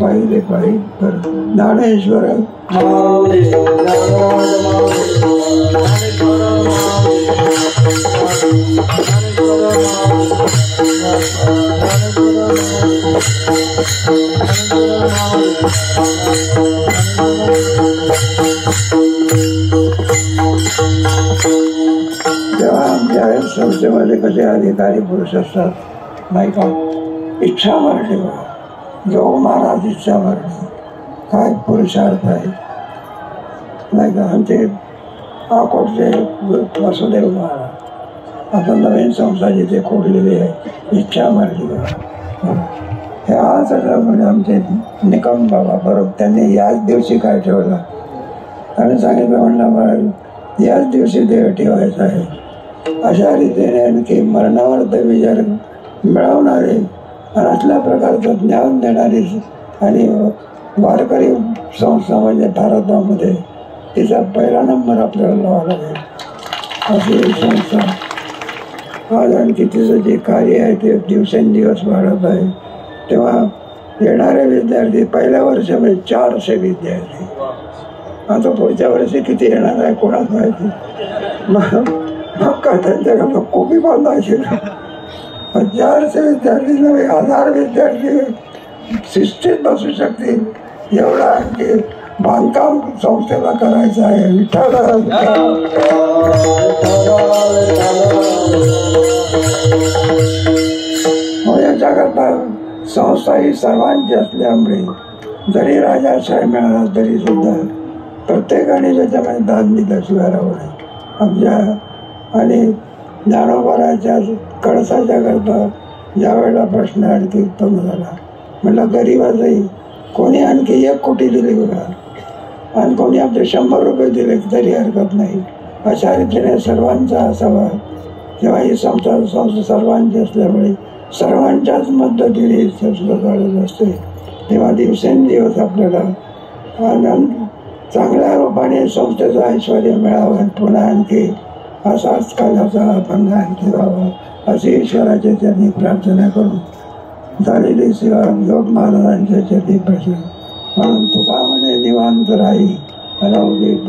पाहिले पायी पर ज्ञानेश्वर तेव्हा आमच्या संस्थेमध्ये कसे अधिकारी पुरुष असतात नाही का. इच्छा मरली बघा. जोग महाराज इच्छा मरली. काय पुरुषार्थ आहे नाही का. आमचे अकोटचे वासुदेव महाराज आता नवीन संस्था जिथे खोडलेली आहे इच्छा मरली बघा. हे आज म्हणजे आमचे निकम बाबा बरोबर त्यांनी याच दिवशी काय ठेवलं आणि सांगितलं म्हणलं याच दिवशी देव ठेवायचा आहे. अशा रीतीने आणखी मरणावर ते विचार मिळवणारे आणि असल्या प्रकारचं ज्ञान देणारी आणि वारकरी संस्था म्हणजे भारतामध्ये तिचा पहिला नंबर आपल्याला लावा लागेल. अशी ही संस्था आज आणखी तिचं जे कार्य आहे ते दिवसेंदिवस वाढत आहे. तेव्हा येणारे विद्यार्थी पहिल्या वर्षामध्ये 400 विद्यार्थी, आता पुढच्या वर्षी किती येणार आहे कोणाच माहिती. मग काय त्यांच्याकडं कोपी बांधायची. 400 विद्यार्थी नव्हे 1000 विद्यार्थी शिस्तीत बसू शकतील एवढा आणखी बांधकाम संस्थेला करायचं आहे. याच्याकरता संस्था ही सर्वांची असल्यामुळे जरी राजाशाही मिळाला तरी सुद्धा प्रत्येकाने त्याच्यामध्ये दान दिल्याशिवाय राहू नये. आमच्या आणि ज्ञानोबाराच्या कळसाच्या करता ज्या वेळेला प्रश्न आणखी उत्पन्न झाला, म्हटलं गरीबाचंही कोणी आणखी 1 कोटी दिली बघा आणि कोणी आमचे 100 रुपये दिले तरी हरकत नाही. अशा रीतीने सर्वांचा असावा. तेव्हा ही संस्था सर्वांची असल्यामुळे सर्वांच्याच मदतीने संस्था चालत असते. तेव्हा दिवसेंदिवस आपल्याला आनंद चांगल्या रूपाने संस्थेचं ऐश्वर मिळावं, पुन्हा आणखी असाच कालाचा आपण आणखी व्हावा अशी ईश्वराच्या चरणी प्रार्थना करून झालेली सेवा योग महाराजांच्या चरणी पाहिजे. म्हणून तुका म्हणे निवांत राही अलौकिक.